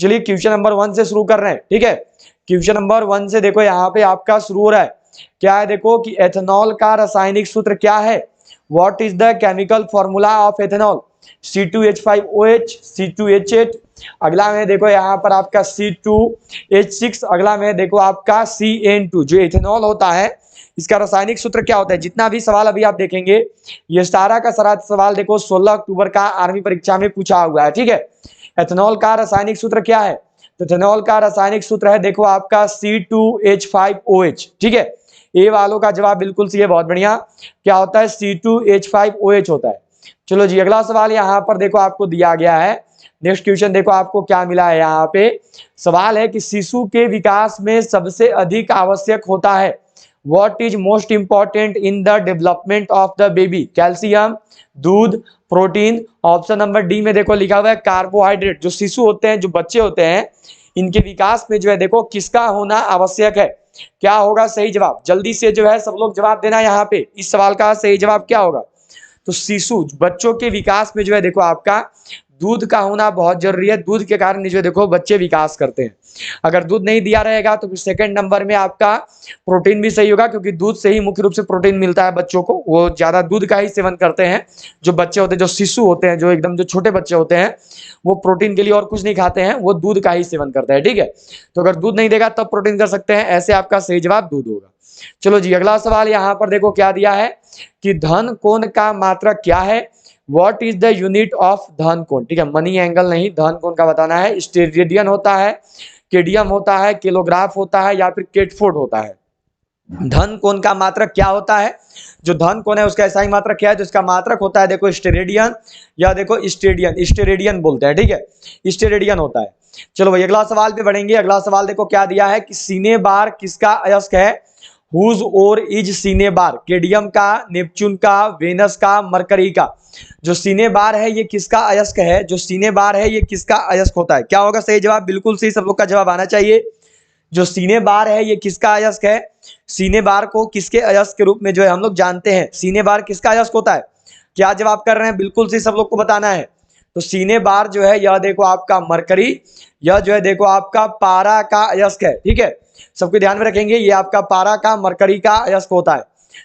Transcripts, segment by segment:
चलिए question number 1 से शुरू कर रहे हैं, ठीक है। क्वेश्चन नंबर 1 से देखो यहाँ पे आपका शुरू हो रहा है, क्या है देखो कि एथेनॉल का रासायनिक सूत्र क्या है। What is the chemical formula of ethanol. C2H5OH, C2H8, अगला में देखो यहाँ पर आपका C2H6, अगला में देखो आपका CN2। जो एथेनॉल होता है इसका रासायनिक सूत्र क्या होता है। जितना भी सवाल अभी आप देखेंगे ये सारा का सारा सवाल देखो 16 अक्टूबर का आर्मी परीक्षा में पूछा हुआ है, ठीक है। एथेनॉल का रासायनिक सूत्र क्या है, तो एथेनॉल का रासायनिक सूत्र है देखो आपका C2H5OH, ठीक है। ए वालों का जवाब बिल्कुल सही है, बहुत बढ़िया। क्या होता है, C2H5OH होता है। चलो जी अगला सवाल यहाँ पर देखो आपको दिया गया है। नेक्स्ट क्वेश्चन देखो आपको क्या मिला है। यहाँ पे सवाल है कि शिशु के विकास में सबसे अधिक आवश्यक होता है। What is most important in the development of the baby. Calcium, दूध, प्रोटीन। ऑप्शन नंबर डी में देखो लिखा हुआ है कार्बोहाइड्रेट। जो शिशु होते हैं, जो बच्चे होते हैं, इनके विकास में जो है देखो किसका होना आवश्यक है। क्या होगा सही जवाब, जल्दी से जो है सब लोग जवाब देना। यहाँ पे इस सवाल का सही जवाब क्या होगा, तो शिशु बच्चों के विकास में जो है देखो आपका दूध का होना बहुत जरूरी है। दूध के कारण जो है देखो बच्चे विकास करते हैं। अगर दूध नहीं दिया रहेगा तो फिर सेकंड नंबर में आपका प्रोटीन भी सही होगा, क्योंकि दूध से ही मुख्य रूप से प्रोटीन मिलता है बच्चों को। वो ज्यादा दूध का ही सेवन करते हैं जो बच्चे होते हैं, जो शिशु होते हैं, जो एकदम जो छोटे बच्चे होते हैं, वो प्रोटीन के लिए और कुछ नहीं खाते हैं, वो दूध का ही सेवन करते हैं, ठीक है। तो अगर दूध नहीं देगा तब प्रोटीन कर सकते हैं, ऐसे आपका सही जवाब दूध होगा। चलो जी अगला सवाल यहाँ पर देखो क्या दिया है कि धन कोण का मात्रक क्या है। What is the unit of धन कोण, ठीक है। मनी एंगल नहीं, धन कोण का बताना है। स्टेरेडियन होता है, केडियम होता है, किलोग्राफ होता है, या फिर केटफोर्ड होता है। धन कोण का मात्रक क्या होता है। जो धन कोण है उसका ऐसा ही मात्रक क्या है, जो इसका मात्रक होता है देखो स्टेरेडियन, या देखो स्टेडियन, स्टेरेडियन बोलते हैं, ठीक है, स्टेरेडियन होता है। चलो भाई अगला सवाल पे बढ़ेंगे। अगला सवाल देखो क्या दिया है कि सीने बार किसका अयस्क है। हुज और इज सीने बार, केडियम का, नेपच्यून का, वेनस का, मरकरी का। जो सीने बार है ये किसका अयस्क है, जो सीने बार है ये किसका अयस्क होता है। क्या होगा सही जवाब, बिल्कुल सही सब लोग का जवाब आना चाहिए। जो सीने बार है ये किसका अयस्क है। सीने बार को किसके अयस्क के रूप में जो है हम लोग जानते हैं। सीने बार किसका अयस्क होता है, क्या जवाब कर रहे हैं, बिल्कुल सही सब लोग को बताना है। तो सीने बार जो है यह देखो आपका मरकरी, यह जो है देखो आपका पारा का अयस्क है, ठीक है। सबको ध्यान में रखेंगे, ये आपका पारा का, मरकरी का अयस्क होता है।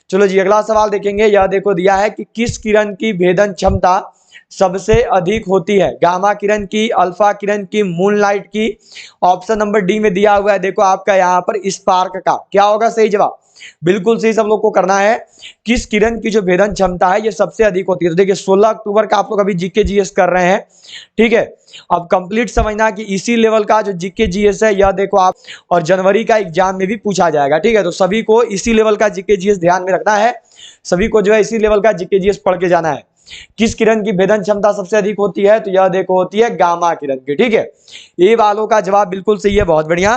चलो जी अगला सवाल देखेंगे। यह देखो दिया है कि किस किरण की भेदन क्षमता सबसे अधिक होती है। गामा किरण की, अल्फा किरण की, मूनलाइट की। ऑप्शन नंबर डी में दिया हुआ है देखो आपका यहाँ पर स्पार्क का। क्या होगा सही जवाब, बिल्कुल सही सब लोग को करना है। किस किरण की जो भेदन क्षमता है ये सबसे अधिक होती है। तो देखिए 16 अक्टूबर का आप लोग अभी जीके जीएस कर रहे हैं, ठीक है। अब कंप्लीट समझना कि इसी लेवल का जो जीके जीएस है यह देखो आप, और जनवरी का एग्जाम में भी पूछा जाएगा, ठीक है। तो सभी को इसी लेवल का जीके जीएस ध्यान में रखना है, सभी को जो है इसी लेवल का जीके जीएस पढ़ के जाना है। किस किरण की भेदन क्षमता सबसे अधिक होती है, तो यह देखो होती है गामा किरण की, ठीक है। ये वालों का जवाब बिल्कुल सही है, बहुत बढ़िया।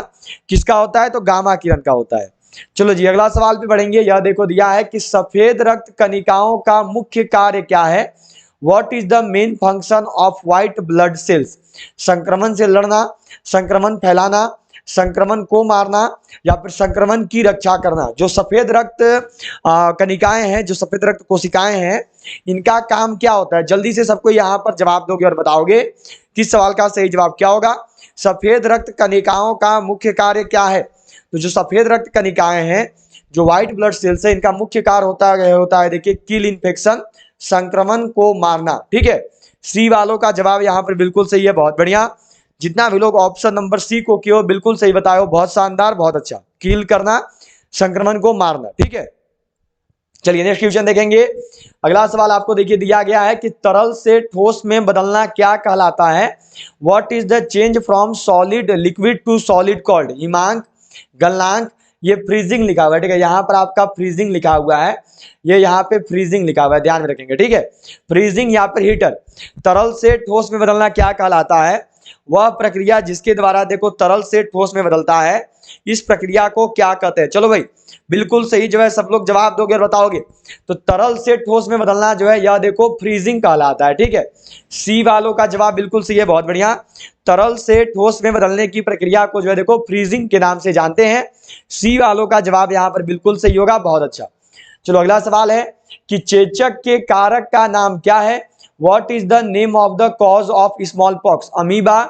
किसका होता है, तो गामा किरण का होता है। चलो जी अगला सवाल पे बढ़ेंगे। यह देखो दिया है कि सफेद रक्त कणिकाओं का मुख्य कार्य क्या है। What is the main function of white blood cells. संक्रमण से लड़ना, संक्रमण फैलाना, संक्रमण को मारना, या फिर संक्रमण की रक्षा करना। जो सफेद रक्त कणिकाएं हैं, जो सफेद रक्त कोशिकाएं हैं, इनका काम क्या होता है। जल्दी से सबको यहाँ पर जवाब दोगे और बताओगे किस सवाल का सही जवाब क्या होगा। सफेद रक्त कणिकाओं का मुख्य कार्य क्या है। तो जो सफेद रक्त कणिकाएं हैं, जो व्हाइट ब्लड सेल्स है, इनका मुख्य कार्य होता है देखिए किल इन्फेक्शन, संक्रमण को मारना, ठीक है। सी वालों का जवाब यहाँ पर बिल्कुल सही है, बहुत बढ़िया। जितना भी लोग ऑप्शन नंबर सी को किए हो बिल्कुल सही बताए हो, बहुत शानदार, बहुत अच्छा। किल करना, संक्रमण को मारना, ठीक है। चलिए नेक्स्ट क्वेश्चन देखेंगे। अगला सवाल आपको देखिए दिया गया है कि तरल से ठोस में बदलना क्या कहलाता है। What is the change from solid liquid to solid called. हिमांक, गलनांक, ये फ्रीजिंग लिखा हुआ है, ठीक है। यहाँ पर आपका फ्रीजिंग लिखा हुआ है, ये यहाँ पे फ्रीजिंग लिखा हुआ है, ध्यान में रखेंगे, ठीक है। फ्रीजिंग या फिर हीटर। तरल से ठोस में बदलना क्या कहलाता है। वह प्रक्रिया जिसके द्वारा देखो तरल से ठोस में बदलता है, इस प्रक्रिया को क्या कहते हैं। चलो भाई बिल्कुल सही जो है सब लोग जवाब दोगे और बताओगे। तो तरल से ठोस में बदलना जो है यह देखो फ्रीजिंग कहलाता है, ठीक है। सी वालों का जवाब बिल्कुल सही है, बहुत बढ़िया। तरल से ठोस में बदलने की प्रक्रिया को जो है देखो फ्रीजिंग के नाम से जानते हैं। सी वालों का जवाब यहाँ पर बिल्कुल सही होगा, बहुत अच्छा। चलो अगला सवाल है कि चेचक के कारक का नाम क्या है। What is the name of the cause of small pox? Amoeba,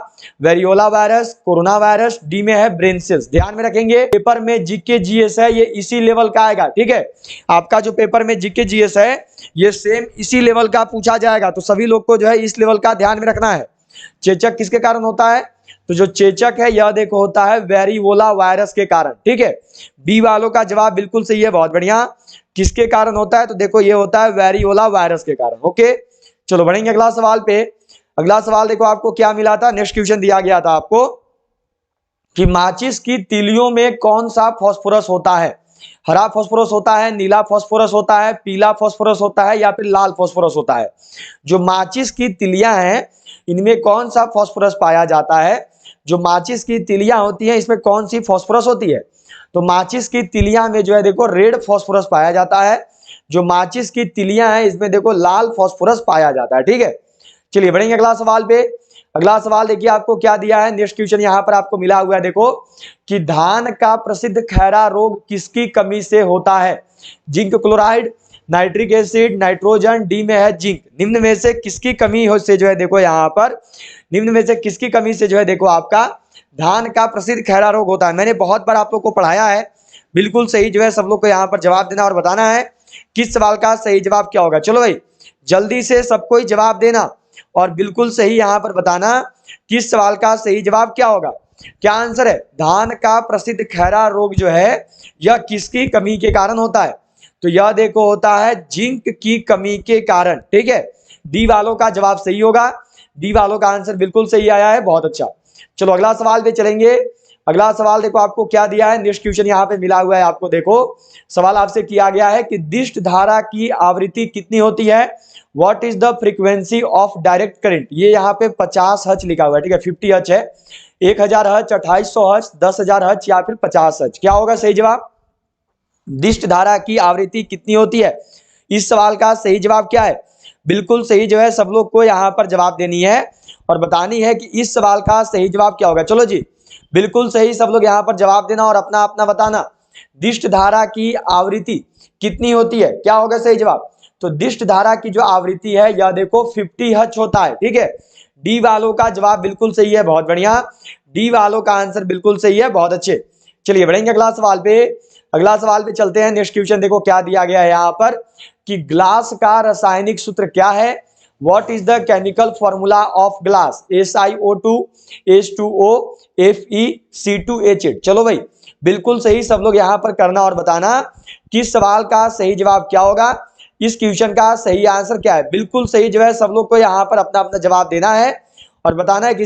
variola virus, corona virus, D में है ब्रेन सेल्स। ध्यान में रखेंगे, पेपर में जीके जीएस है ये इसी लेवल का आएगा, ठीक है। आपका जो पेपर में जीके जीएस है ये सेम इसी लेवल का पूछा जाएगा, तो सभी लोग को जो है इस लेवल का ध्यान में रखना है। चेचक किसके कारण होता है? तो जो चेचक है यह देखो होता है वेरियोला वायरस के कारण, ठीक है। बी वालों का जवाब बिल्कुल सही है, बहुत बढ़िया। किसके कारण होता है? तो देखो ये होता है वेरियोला वायरस के कारण। ओके, चलो बढ़ेंगे अगला सवाल पे। अगला सवाल देखो आपको क्या मिला था, नेक्स्ट क्वेश्चन दिया गया था आपको कि माचिस की तीलियों में कौन सा फास्फोरस होता है? हरा फास्फोरस होता है, नीला फास्फोरस होता है, पीला फास्फोरस होता है या फिर लाल फास्फोरस होता है? जो माचिस की तिलियां हैं इनमें कौन सा फास्फोरस पाया जाता है? जो माचिस की तिलियां होती हैं इसमें कौन सी फास्फोरस होती है? तो माचिस की तिलियां में जो है देखो रेड फास्फोरस पाया जाता है। जो माचिस की तिलियां हैं इसमें देखो लाल फास्फोरस पाया जाता है, ठीक है। चलिए बढ़ेंगे अगला सवाल पे। अगला सवाल देखिए आपको क्या दिया है, नेक्स्ट क्वेश्चन यहाँ पर आपको मिला हुआ है देखो कि धान का प्रसिद्ध खैरा रोग किसकी कमी से होता है? Zinc chloride, nitric acid, nitrogen, D में है जिंक। निम्न में से किसकी कमी हो से जो है देखो यहाँ पर, निम्न में से किसकी कमी से जो है देखो आपका धान का प्रसिद्ध खैरा रोग होता है? मैंने बहुत बार आप लोग को पढ़ाया है, बिल्कुल सही जो है सब लोग को यहाँ पर जवाब देना और बताना है किस सवाल का सही जवाब क्या होगा। चलो भाई जल्दी से सबको ही जवाब देना और बिल्कुल सही यहाँ पर बताना किस सवाल का सही जवाब क्या होगा। क्या आंसर है? धान का प्रसिद्ध खैरा रोग जो है यह किसकी कमी के कारण होता है? तो यह देखो होता है जिंक की कमी के कारण, ठीक है। डी वालों का जवाब सही होगा, डी वालों का आंसर बिल्कुल सही आया है, बहुत अच्छा। चलो अगला सवाल पे चलेंगे। अगला सवाल देखो आपको क्या दिया है, नेक्स्ट क्वेश्चन यहाँ पे मिला हुआ है आपको। देखो सवाल आपसे किया गया है कि दिष्ट धारा की आवृत्ति कितनी होती है? What is the frequency of direct current? ये यहाँ पे 50 हर्ट्ज लिखा हुआ है, ठीक है। 50 हर्ट्ज है, 1000 हर्ट्ज, 2800 हर्ट्ज, 10,000 हर्ट्ज या फिर 50 हर्ट्ज? क्या होगा सही जवाब? दिष्ट धारा की आवृत्ति कितनी होती है? इस सवाल का सही जवाब क्या है? बिल्कुल सही जो है सब लोग को यहाँ पर जवाब देनी है और बतानी है कि इस सवाल का सही जवाब क्या होगा। चलो जी बिल्कुल सही सब लोग यहाँ पर जवाब देना और अपना अपना बताना। दिष्ट धारा की आवृत्ति कितनी होती है? क्या होगा सही जवाब? तो दिष्ट धारा की जो आवृत्ति है यह देखो 50 हर्ट्ज होता है, ठीक है। डी वालों का जवाब बिल्कुल सही है, बहुत बढ़िया। डी वालों का आंसर बिल्कुल सही है, बहुत अच्छे। चलिए बढ़ेंगे अगला सवाल पे। अगला सवाल पे चलते हैं। नेक्स्ट क्वेश्चन देखो क्या दिया गया है यहाँ पर कि ग्लास का रासायनिक सूत्र क्या है? What is the chemical formula of glass? SiO2, H2O, Fe, C2H8। चलो भाई बिल्कुल सही सब लोग यहाँ पर करना और बताना किस सवाल का सही जवाब क्या होगा। इस क्वेश्चन का सही आंसर क्या है? बिल्कुल सही जो है सब लोग को यहाँ पर अपना अपना जवाब देना है और बताना है कि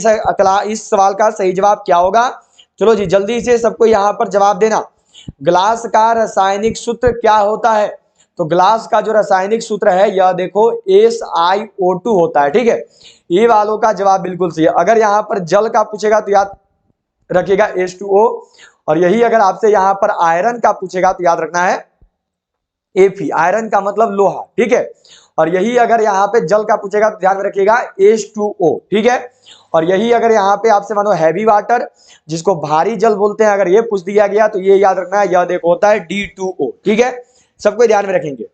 इस सवाल का सही जवाब क्या होगा। चलो जी जल्दी से सबको यहाँ पर जवाब देना। ग्लास का रासायनिक सूत्र क्या होता है? तो ग्लास का जो रासायनिक सूत्र है यह देखो SiO2 होता है, ठीक है। ये वालों का जवाब बिल्कुल सही है। अगर यहाँ पर जल का पूछेगा तो याद रखिएगा H2O, और यही अगर आपसे यहाँ पर आयरन का पूछेगा तो याद रखना है Fe। आयरन का मतलब लोहा, ठीक है। और यही अगर यहाँ पे जल का पूछेगा तो ध्यान में रखिएगा H2O, ठीक है। और यही अगर यहाँ पे आपसे मानो हैवी वाटर जिसको भारी जल बोलते हैं अगर ये पूछ दिया गया तो ये याद रखना है, यह देखो होता है D2O, ठीक है। सबको ध्यान में रखेंगे।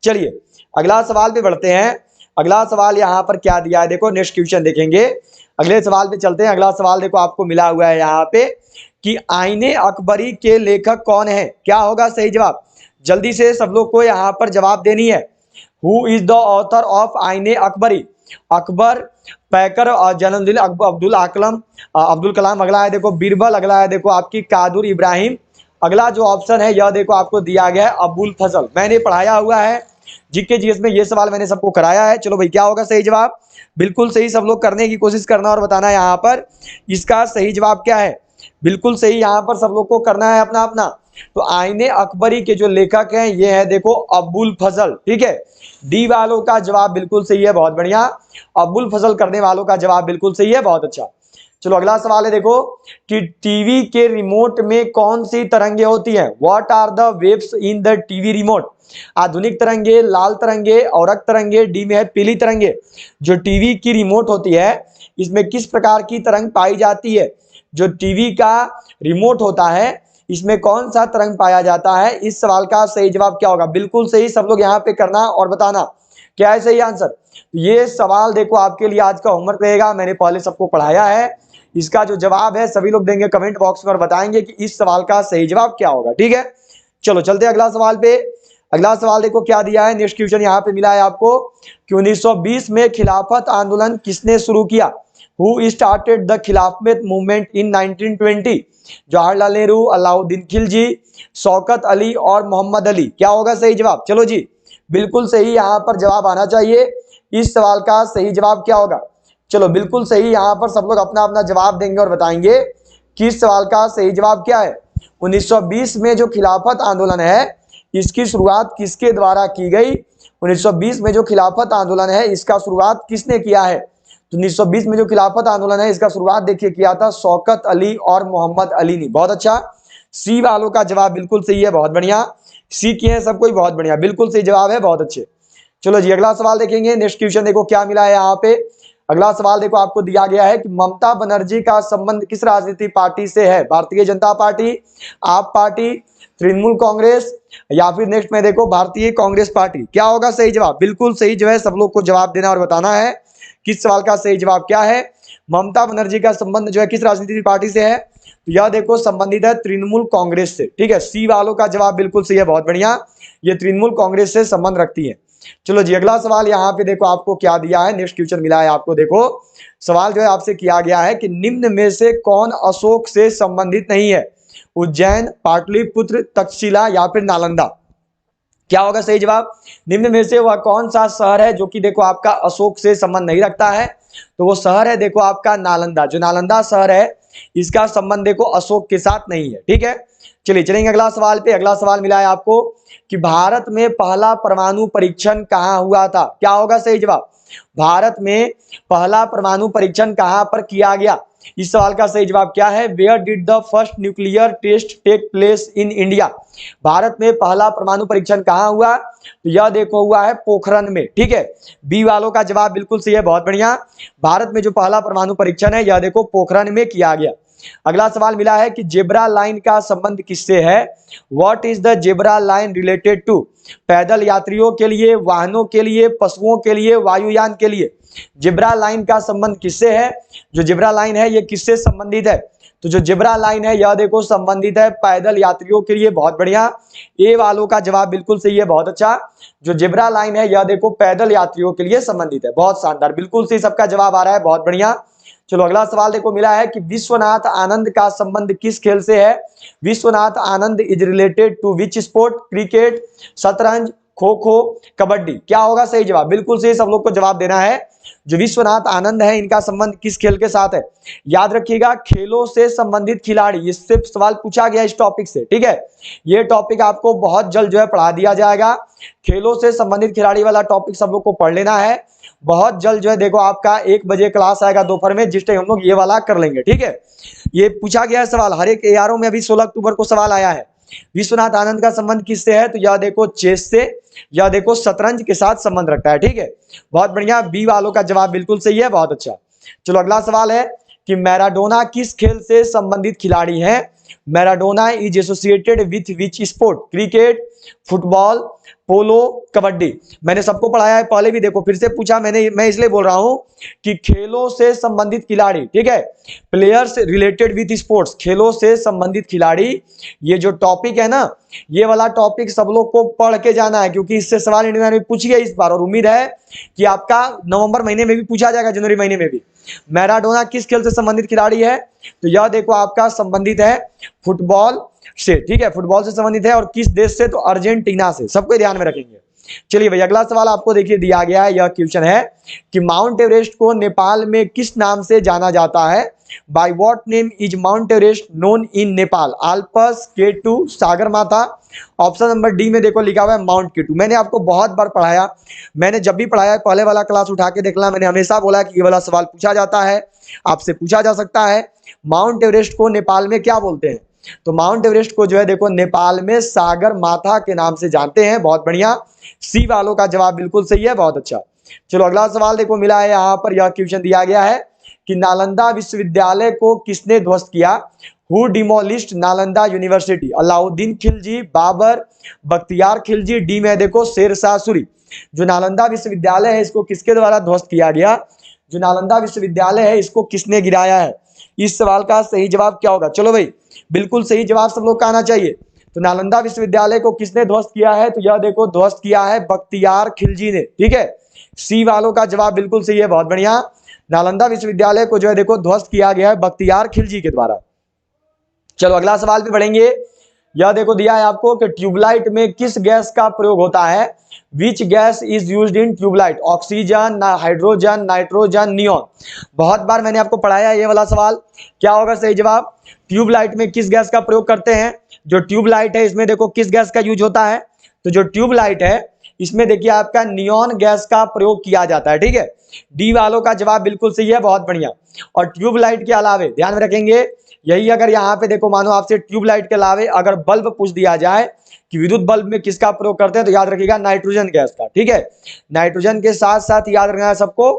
चलिए अगला सवाल पे बढ़ते हैं। अगला सवाल यहाँ पर क्या दिया है देखो, नेक्स्ट क्वेश्चन देखेंगे। अगले सवाल पे चलते हैं। अगला सवाल देखो आपको मिला हुआ है यहाँ पे कि आईने अकबरी के लेखक कौन है? क्या होगा सही जवाब? जल्दी से सब लोग को यहाँ पर जवाब देनी है। Who is the author of आईने अकबरी? अकबर, पैकर और जन्मदिन अब्दुल कलाम। अगला है देखो बीरबल। अगला है देखो आपकी कादुर इब्राहिम। अगला जो ऑप्शन है यह देखो आपको दिया गया है अबुल फजल। मैंने पढ़ाया हुआ है जीके जीएस में, ये सवाल मैंने सबको कराया है। चलो भाई क्या होगा सही जवाब? बिल्कुल सही सब लोग करने की कोशिश करना और बताना है यहाँ पर इसका सही जवाब क्या है। बिल्कुल सही यहाँ पर सब लोग को करना है अपना अपना। तो आईने अकबरी के जो लेखक हैं ये है देखो अबुल फजल, ठीक है। डी वालों का जवाब बिल्कुल सही है, बहुत बढ़िया। अबुल फजल करने वालों का जवाब बिल्कुल सही है, बहुत अच्छा। चलो अगला सवाल है देखो कि टीवी के रिमोट में कौन सी तरंगे होती हैं? What are the waves in the TV remote? आधुनिक तरंगे, लाल तरंगे, औरक तरंगे, डी में है पीली तरंगे। जो टीवी की रिमोट होती है इसमें किस प्रकार की तरंग पाई जाती है? जो टीवी का रिमोट होता है इसमें कौन सा तरंग पाया जाता है? इस सवाल का सही जवाब क्या होगा? बिल्कुल सही सब लोग यहाँ पे करना और बताना क्या है सही आंसर? ये सवाल देखो आपके लिए आज का होमवर्क रहेगा, मैंने पहले सबको पढ़ाया है। इसका जो जवाब है सभी लोग देंगे कमेंट बॉक्स में और बताएंगे कि इस सवाल का सही जवाब क्या होगा। ठीक है, चलो चलते हैं अगला सवाल पे। अगला सवाल देखो क्या दिया है, नेक्स्ट क्वेश्चन यहाँ पे मिला है आपको कि 1920 में खिलाफत आंदोलन किसने शुरू किया? हु स्टार्टेड द खिलाफत मूवमेंट इन 1920? जवाहरलाल नेहरू, अलाउद्दीन खिलजी, शौकत अली और मोहम्मद अली। क्या होगा सही जवाब? चलो जी, बिल्कुल सही यहाँ पर जवाब आना चाहिए। इस सवाल का सही जवाब क्या होगा? चलो बिल्कुल सही, यहाँ पर सब लोग अपना अपना जवाब देंगे और बताएंगे कि इस सवाल का सही जवाब क्या है। 1920 में जो खिलाफत आंदोलन है इसकी शुरुआत किसके द्वारा की गई? 1920 में जो खिलाफत आंदोलन है इसका शुरुआत किसने किया है? तो 1920 में जो खिलाफत आंदोलन है इसका शुरुआत देखिए किया था शौकत अली और मोहम्मद अली ने। बहुत अच्छा, सी वालों का जवाब बिल्कुल सही है, बहुत बढ़िया। सी किए हैं सब कोई, बहुत बढ़िया, बिल्कुल सही जवाब है, बहुत अच्छे। चलो जी अगला सवाल देखेंगे। नेक्स्ट क्वेश्चन देखो क्या मिला है यहाँ पे। अगला सवाल देखो आपको दिया गया है कि ममता बनर्जी का संबंध किस राजनीतिक पार्टी से है? भारतीय जनता पार्टी, आप पार्टी, तृणमूल कांग्रेस या फिर नेक्स्ट में देखो भारतीय कांग्रेस पार्टी। क्या होगा सही जवाब? बिल्कुल सही जो है सब लोग को जवाब देना और बताना है किस सवाल का सही जवाब क्या है। ममता बनर्जी का संबंध जो है किस राजनीतिक पार्टी से है? तो यह देखो संबंधित है तृणमूल कांग्रेस से। ठीक है, सी वालों का जवाब बिल्कुल सही है, बहुत बढ़िया, ये तृणमूल कांग्रेस से संबंध रखती है। चलो जी अगला सवाल यहाँ पे देखो आपको क्या दिया है, नेक्स्ट क्वेश्चन मिला है आपको। देखो सवाल जो है आपसे किया गया है कि निम्न में से कौन अशोक से संबंधित नहीं है? उज्जैन, पाटलिपुत्र, तक्षशिला या फिर नालंदा। क्या होगा सही जवाब? निम्न में से वह कौन सा शहर है जो कि देखो आपका अशोक से संबंध नहीं रखता है? तो वो शहर है देखो आपका नालंदा। जो नालंदा शहर है इसका संबंध देखो अशोक के साथ नहीं है। ठीक है, चलिए चलेंगे अगला सवाल पे। अगला सवाल मिला है आपको कि भारत में पहला परमाणु परीक्षण कहाँ हुआ था? क्या होगा सही जवाब? भारत में पहला परमाणु परीक्षण कहाँ पर किया गया? इस सवाल का सही जवाब क्या है? Where did the first nuclear test take place in India? Bharat में पहला परमाणु परीक्षण कहाँ हुआ? तो यह देखो हुआ है पोखरण में। ठीक है, बी वालों का जवाब बिल्कुल सही है, बहुत बढ़िया। भारत में जो पहला परमाणु परीक्षण है यह देखो पोखरण में किया गया। अगला सवाल मिला है कि जेब्रा लाइन का संबंध किससे है? What is the zebra line related to? पैदल यात्रियों के लिए, वाहनों के लिए, पशुओं के लिए, वायुयान के लिए। जेब्रा लाइन का संबंध किससे है? जो जेब्रा लाइन है ये किससे संबंधित है? तो जो जेब्रा लाइन है यह देखो संबंधित है पैदल यात्रियों के लिए। बहुत बढ़िया, ए वालों का जवाब बिल्कुल सही है, बहुत अच्छा। जो जेब्रा लाइन है यह देखो पैदल यात्रियों के लिए संबंधित है। बहुत शानदार, बिल्कुल सही सबका जवाब आ रहा है, बहुत बढ़िया। चलो अगला सवाल देखो मिला है कि विश्वनाथ आनंद का संबंध किस खेल से है? Vishwanath Anand is related to which sport? Cricket, शतरंज, खो खो, कबड्डी। क्या होगा सही जवाब? बिल्कुल सही, सब लोग को जवाब देना है। जो विश्वनाथ आनंद है इनका संबंध किस खेल के साथ है? याद रखिएगा खेलों से संबंधित खिलाड़ी, इससे सवाल पूछा गया इस टॉपिक से। ठीक है, ये टॉपिक आपको बहुत जल्द जो है पढ़ा दिया जाएगा। खेलों से संबंधित खिलाड़ी वाला टॉपिक सब लोग को पढ़ लेना है। बहुत जल्द जो है देखो आपका 1 बजे क्लास आएगा दोपहर में, जिस टाइम हम लोग ये वाला कर लेंगे। ठीक है, ये पूछा गया है सवाल हर एक ARO में, अभी 16 अक्टूबर को सवाल आया है। विश्वनाथ आनंद का संबंध किससे है? तो यह देखो चेस से, यह देखो शतरंज के साथ संबंध रखता है। ठीक है, बहुत बढ़िया, बी वालों का जवाब बिल्कुल सही है, बहुत अच्छा। चलो अगला सवाल है कि मैराडोना किस खेल से संबंधित खिलाड़ी हैं? Maradona is associated with which sport? Cricket, football, polo, kabaddi. मैंने सबको पढ़ाया है पहले भी, देखो फिर से पूछा मैंने, मैं इसलिए बोल रहा हूं कि खेलों से संबंधित खिलाड़ी। ठीक है, प्लेयर्स रिलेटेड विथ स्पोर्ट्स, खेलों से संबंधित खिलाड़ी। ये जो टॉपिक है ना, ये वाला टॉपिक सब लोग को पढ़ के जाना है, क्योंकि इससे सवाल इंडिया में पूछ गया इस बार, और उम्मीद है कि आपका नवंबर महीने में भी पूछा जाएगा, जनवरी महीने में भी। मैराडोना किस खेल से संबंधित खिलाड़ी है? तो यह देखो आपका संबंधित है फुटबॉल से। ठीक है, फुटबॉल से संबंधित है, और किस देश से? तो अर्जेंटीना से। सबको ध्यान में रखेंगे। चलिए भाई अगला सवाल आपको देखिए दिया गया है, यह क्वेश्चन है कि माउंट एवरेस्ट को नेपाल में किस नाम से जाना जाता है? By what name is mount Everest known in Nepal? Alps, K2, सागर माथा। ऑप्शन नंबर डी में देखो लिखा हुआ है माउंट K2। मैंने आपको बहुत बार पढ़ाया, मैंने जब भी पढ़ाया पहले वाला क्लास उठा के देखना, मैंने हमेशा बोला कि ये वाला सवाल पूछा जाता है, आपसे पूछा जा सकता है। माउंट एवरेस्ट को नेपाल में क्या बोलते हैं? तो माउंट एवरेस्ट को जो है देखो नेपाल में सागर माथा के नाम से जानते हैं। बहुत बढ़िया, सी वालों का जवाब बिल्कुल सही है, बहुत अच्छा। चलो अगला सवाल देखो मिला है यहाँ पर, यह क्वेश्चन दिया गया है कि नालंदा विश्वविद्यालय को किसने ध्वस्त किया? Who demolished Nalanda university? Alauddin Khilji, Babur, Bakhtiyar Khilji, D में देखो शेरशाह सूरी। जो नालंदा विश्वविद्यालय है इसको किसके द्वारा ध्वस्त किया गया? जो नालंदा विश्वविद्यालय है इसको किसने गिराया है? इस सवाल का सही जवाब क्या होगा? चलो भाई, बिल्कुल सही जवाब सब लोग का आना चाहिए। तो नालंदा विश्वविद्यालय को किसने ध्वस्त किया है? तो यह देखो ध्वस्त किया है बख्तियार खिलजी ने। ठीक है, सी वालों का जवाब बिल्कुल सही है, बहुत बढ़िया। नालंदा विश्वविद्यालय को जो है देखो ध्वस्त किया गया है बख्तियार खिलजी के द्वारा। चलो अगला सवाल पे बढ़ेंगे। यह देखो दिया है आपको कि ट्यूबलाइट में किस गैस का प्रयोग होता है? Which gas is used in tube light? Oxygen, hydrogen, nitrogen, neon. बहुत बार मैंने आपको पढ़ाया है ये वाला सवाल। क्या होगा सही जवाब? ट्यूबलाइट में किस गैस का प्रयोग करते हैं? जो ट्यूबलाइट है इसमें देखो किस गैस का यूज होता है? तो जो ट्यूबलाइट है इसमें देखिए आपका नियॉन गैस का प्रयोग किया जाता है। ठीक है, डी वालों का जवाब बिल्कुल सही है, बहुत बढ़िया। और ट्यूबलाइट के अलावे ध्यान में रखेंगे, यही अगर यहाँ पे देखो मानो आपसे ट्यूबलाइट के अलावे अगर बल्ब पूछ दिया जाए कि विद्युत बल्ब में किसका प्रयोग करते हैं, तो याद रखिएगा नाइट्रोजन गैस का। ठीक है, नाइट्रोजन के साथ साथ याद रखना है सबको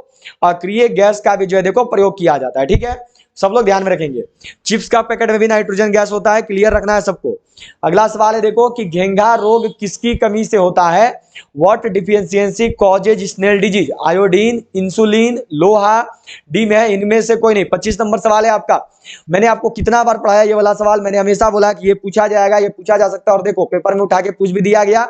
अक्रिय गैस का भी जो है देखो प्रयोग किया जाता है। ठीक है, सब लोग ध्यान में रखेंगे। चिप्स का पैकेट में भी नाइट्रोजन गैस होता है, क्लियर रखना है सबको। अगला सवाल है देखो कि घेंघा रोग किसकी कमी से होता है? What deficiency causes snail disease? Iodine, insulin, लोहा, डी में है इनमें से कोई नहीं। 25 नंबर सवाल है आपका। मैंने आपको कितना बार पढ़ाया ये वाला सवाल? मैंने हमेशा बोला कि ये पूछा जाएगा, ये पूछा जा सकता है, और देखो पेपर में उठा के पूछ भी दिया गया।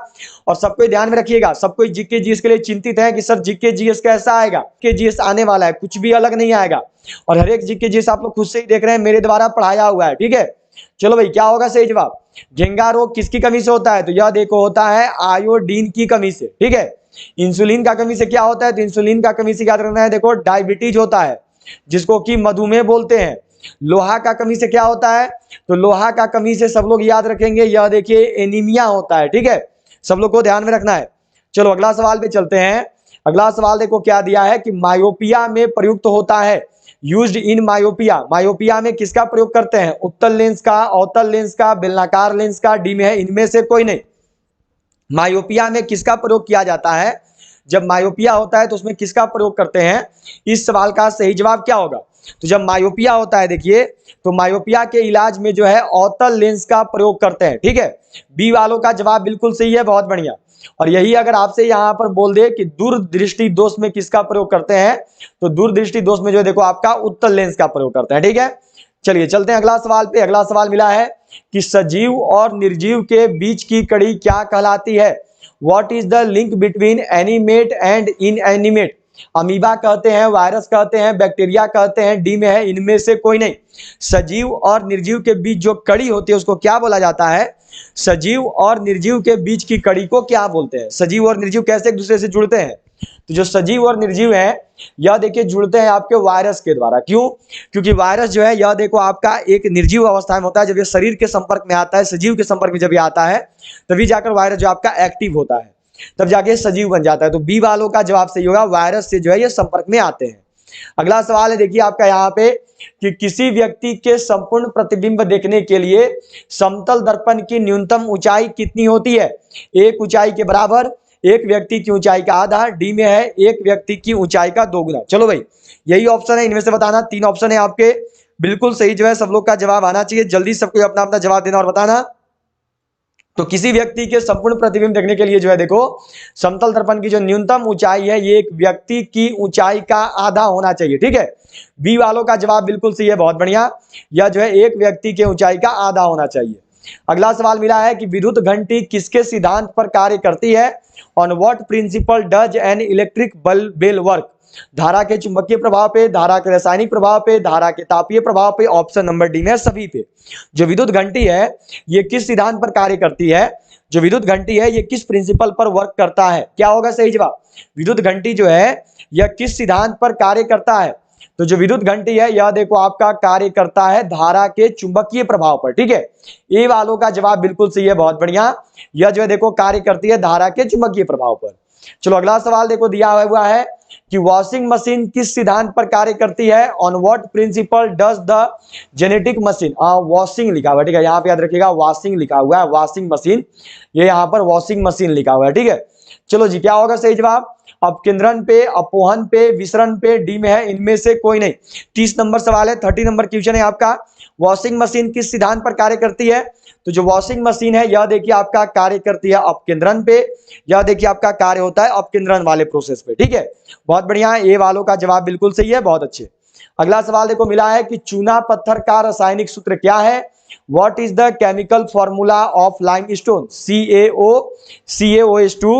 और सबको ध्यान में रखिएगा, सब कोई जीके जीएस के लिए चिंतित है कि सर जीके जीएस कैसा आएगा? जीके जीएस आने वाला है, कुछ भी अलग नहीं आएगा। और हर एक जीके जीएस आप लोग खुद से ही देख रहे हैं, मेरे द्वारा पढ़ाया हुआ है। ठीक है, चलो भाई, क्या होगा सही जवाब? घेंघा रोग किसकी कमी से होता है? तो यह देखो होता है आयोडीन की कमी से। ठीक है, इंसुलिन का कमी से क्या होता है? तो इंसुलिन का कमी से याद रखना है देखो डायबिटीज होता है, जिसको कि मधुमेह बोलते हैं। लोहा का कमी से क्या होता है? तो लोहा का कमी से सब लोग याद रखेंगे, यह देखिए एनीमिया होता है। ठीक है, सब लोग को ध्यान में रखना है। चलो अगला सवाल पे चलते हैं। अगला सवाल देखो क्या दिया है कि मायोपिया में प्रयुक्त होता है। यूज्ड इन मायोपिया, मायोपिया में किसका प्रयोग करते हैं? उत्तल लेंस का, अवतल लेंस का, बेलनाकार लेंस का, डी में है इनमें से कोई नहीं। मायोपिया में किसका प्रयोग किया जाता है? जब मायोपिया होता है तो उसमें किसका प्रयोग करते हैं? इस सवाल का सही जवाब क्या होगा? तो जब मायोपिया होता है देखिए, तो मायोपिया के इलाज में जो है अवतल लेंस का प्रयोग करते हैं। ठीक है, बी वालों का जवाब बिल्कुल सही है, बहुत बढ़िया। और यही अगर आपसे यहां पर बोल दे कि दूरदृष्टि दोष में किसका प्रयोग करते हैं, तो दूरदृष्टि दोष में जो है देखो आपका उत्तल लेंस का प्रयोग करते हैं। ठीक है, चलिए चलते हैं अगला सवाल पे। अगला सवाल मिला है कि सजीव और निर्जीव के बीच की कड़ी क्या कहलाती है? What is the link between animate and inanimate? Amoeba कहते हैं, वायरस कहते हैं, बैक्टीरिया कहते हैं, डी में है इनमें से कोई नहीं। सजीव और निर्जीव के बीच जो कड़ी होती है उसको क्या बोला जाता है? सजीव और निर्जीव के बीच की कड़ी को क्या बोलते हैं? सजीव और निर्जीव कैसे एक दूसरे से जुड़ते हैं? तो जो सजीव और निर्जीव है यह देखिए जुड़ते हैं आपके वायरस के द्वारा। क्यों? क्योंकि वायरस जो है यह देखो आपका एक निर्जीव अवस्था में होता है। जब ये शरीर के संपर्क में आता है, सजीव के संपर्क में जब ये आता है, तभी जाकर वायरस जो आपका एक्टिव होता है, तब जाके सजीव बन जाता है। तो बी वालों का जवाब सही होगा, वायरस से जो है ये संपर्क में आते हैं। अगला सवाल है देखिए आपका यहाँ पे कि किसी व्यक्ति के संपूर्ण प्रतिबिंब देखने के लिए समतल दर्पण की न्यूनतम ऊंचाई कितनी होती है? एक ऊंचाई के बराबर, एक व्यक्ति की ऊंचाई का आधा, डी में है एक व्यक्ति की ऊंचाई का 2 गुना। चलो भाई, यही ऑप्शन है, इनमें से बताना। 3 ऑप्शन है आपके, बिल्कुल सही जो है सब लोग का जवाब आना चाहिए। जल्दी सबको अपना अपना जवाब देना और बताना। तो किसी व्यक्ति के संपूर्ण प्रतिबिंब देखने के लिए जो है देखो समतल दर्पण की जो न्यूनतम ऊंचाई है ये एक व्यक्ति की ऊंचाई का आधा होना चाहिए। ठीक है, बी वालों का जवाब बिल्कुल सही है, बहुत बढ़िया। यह जो है एक व्यक्ति के ऊंचाई का आधा होना चाहिए। अगला सवाल मिला है कि विद्युत घंटी किसके सिद्धांत पर कार्य करती है? On what principle does an electric bell work? धारा के चुंबकीय प्रभाव पे, धारा के रासायनिक प्रभाव पे, धारा के तापीय प्रभाव पे, ऑप्शन नंबर डी में सभी पे। जो विद्युत घंटी है ये किस सिद्धांत पर कार्य करती है? जो विद्युत घंटी है ये किस प्रिंसिपल पर वर्क करता है? क्या होगा सही जवाब? विद्युत घंटी जो है यह किस सिद्धांत पर कार्य करता है? तो जो विद्युत घंटी है यह देखो आपका कार्य करता है धारा के चुंबकीय प्रभाव पर। ठीक है, ए वालों का जवाब बिल्कुल सही है, बहुत बढ़िया। यह जो है देखो कार्य करती है धारा के चुंबकीय प्रभाव पर। चलो अगला सवाल देखो दिया हुआ है कि वॉशिंग मशीन किस सिद्धांत पर कार्य करती है? On what principle does the genetic machine? Washing लिखा हुआ है, ठीक है, यहाँ पे याद रखिएगा वॉशिंग लिखा हुआ है, वॉशिंग मशीन, ये यहाँ पर वॉशिंग मशीन लिखा हुआ है। ठीक है, चलो जी, क्या होगा सही जवाब? अपकेंद्रण पे, अपोहन पे, विसरण पे, डी में है इनमें से कोई नहीं। 30 नंबर सवाल है, 30 नंबर क्वेश्चन है आपका। वॉशिंग मशीन किस सिद्धांत पर कार्य करती है? तो जो वॉशिंग मशीन है यह देखिए आपका कार्य करती है अपकेंद्रन पे, यह देखिए आपका कार्य होता है अपकेंद्रन वाले प्रोसेस पे। ठीक है, बहुत बढ़िया, ए वालों का जवाब बिल्कुल सही है, बहुत अच्छे। अगला सवाल देखो मिला है कि चूना पत्थर का रासायनिक सूत्र क्या है? What is the chemical formula of limestone? CaO, CaOH2,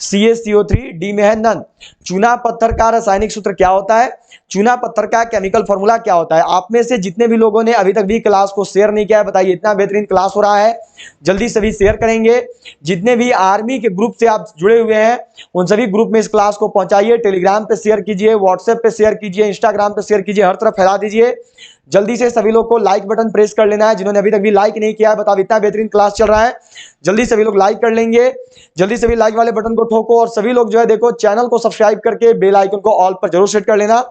CaCO3, D में है नन। चूना पत्थर का रासायनिक सूत्र क्या होता है? चूना पत्थर का केमिकल फॉर्मूला क्या होता है? आप में से जितने भी लोगों ने अभी तक भी क्लास को शेयर नहीं किया है, बताइए, इतना बेहतरीन क्लास हो रहा है, जल्दी सभी शेयर करेंगे। जितने भी आर्मी के ग्रुप से आप जुड़े हुए हैं उन सभी ग्रुप में इस क्लास को पहुंचाइए, टेलीग्राम पे शेयर कीजिए, व्हाट्सएप पे शेयर कीजिए, इंस्टाग्राम पे शेयर कीजिए, हर तरफ फैला दीजिए। जल्दी से सभी लोग को लाइक बटन प्रेस कर लेना है, जिन्होंने अभी तक भी लाइक नहीं किया है, बताओ इतना बेहतरीन क्लास चल रहा है, जल्दी सभी लोग लाइक कर लेंगे। जल्दी सभी लाइक वाले बटन को ठोको, और सभी लोग जो है देखो चैनल को सब्सक्राइब करके बेल आइकन को ऑल पर जरूर सेट कर लेना,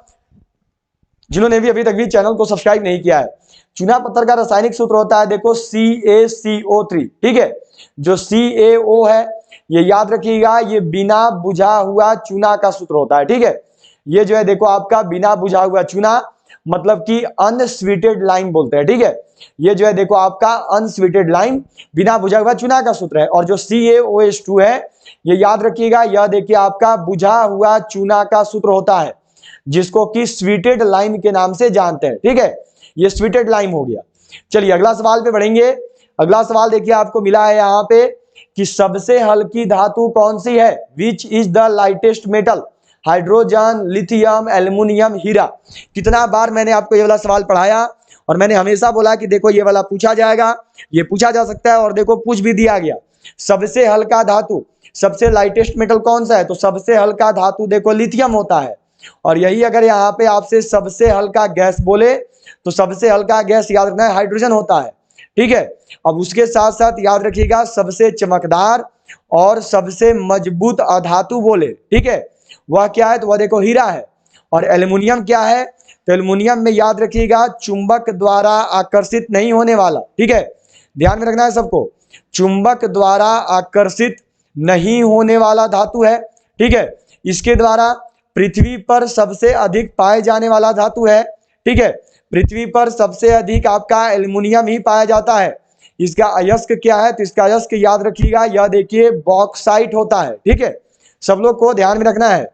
जिन्होंने भी अभी तक भी चैनल को सब्सक्राइब नहीं किया है। चूना पत्थर का रासायनिक सूत्र होता है देखो CaCO3। ठीक है, जो CaO है ये याद रखिएगा, ये बिना बुझा हुआ चूना का सूत्र होता है। ठीक है, ये जो है देखो आपका बिना बुझा हुआ चूना, मतलब कि अनस्वीटेड लाइम बोलते हैं। ठीक है, ये जो है देखो आपका अनस्वीटेड लाइम, बिना बुझा हुआ चूना का सूत्र है। और जो CaOH2 है ये याद रखिएगा, यह देखिए आपका बुझा हुआ चूना का सूत्र होता है, जिसको कि स्वीटेड लाइम के नाम से जानते हैं। ठीक है, ये स्वीटेड लाइम हो गया। चलिए अगला सवाल पे बढ़ेंगे। अगला सवाल देखिए आपको मिला है यहाँ पे कि सबसे हल्की धातु कौन सी है? Which is the lightest metal? Hydrogen, lithium, aluminium, हीरा। कितना बार मैंने आपको ये वाला सवाल पढ़ाया, और मैंने हमेशा बोला कि देखो ये वाला पूछा जाएगा, ये पूछा जा सकता है, और देखो पूछ भी दिया गया। सबसे हल्का धातु, सबसे लाइटेस्ट मेटल कौन सा है? तो सबसे हल्का धातु देखो लिथियम होता है। और यही अगर यहाँ पे आपसे सबसे हल्का गैस बोले तो सबसे हल्का गैस याद रखना है हाइड्रोजन होता है। ठीक है, अब उसके साथ साथ याद रखिएगा सबसे चमकदार और सबसे मजबूत अधातु बोले, ठीक है, वह क्या है? तो वह देखो हीरा है। और एल्युमिनियम क्या है? तो एल्युमिनियम में याद रखिएगा चुंबक द्वारा आकर्षित नहीं होने वाला। ठीक है, ध्यान में रखना है सबको, चुंबक द्वारा आकर्षित नहीं होने वाला धातु है। ठीक है, इसके द्वारा पृथ्वी पर सबसे अधिक पाए जाने वाला धातु है। ठीक है, पृथ्वी पर सबसे अधिक आपका एल्युमिनियम ही पाया जाता है। इसका अयस्क क्या है? तो इसका अयस्क याद रखिएगा, यह देखिए बॉक्साइट होता है। ठीक है, सब लोग को ध्यान में रखना है।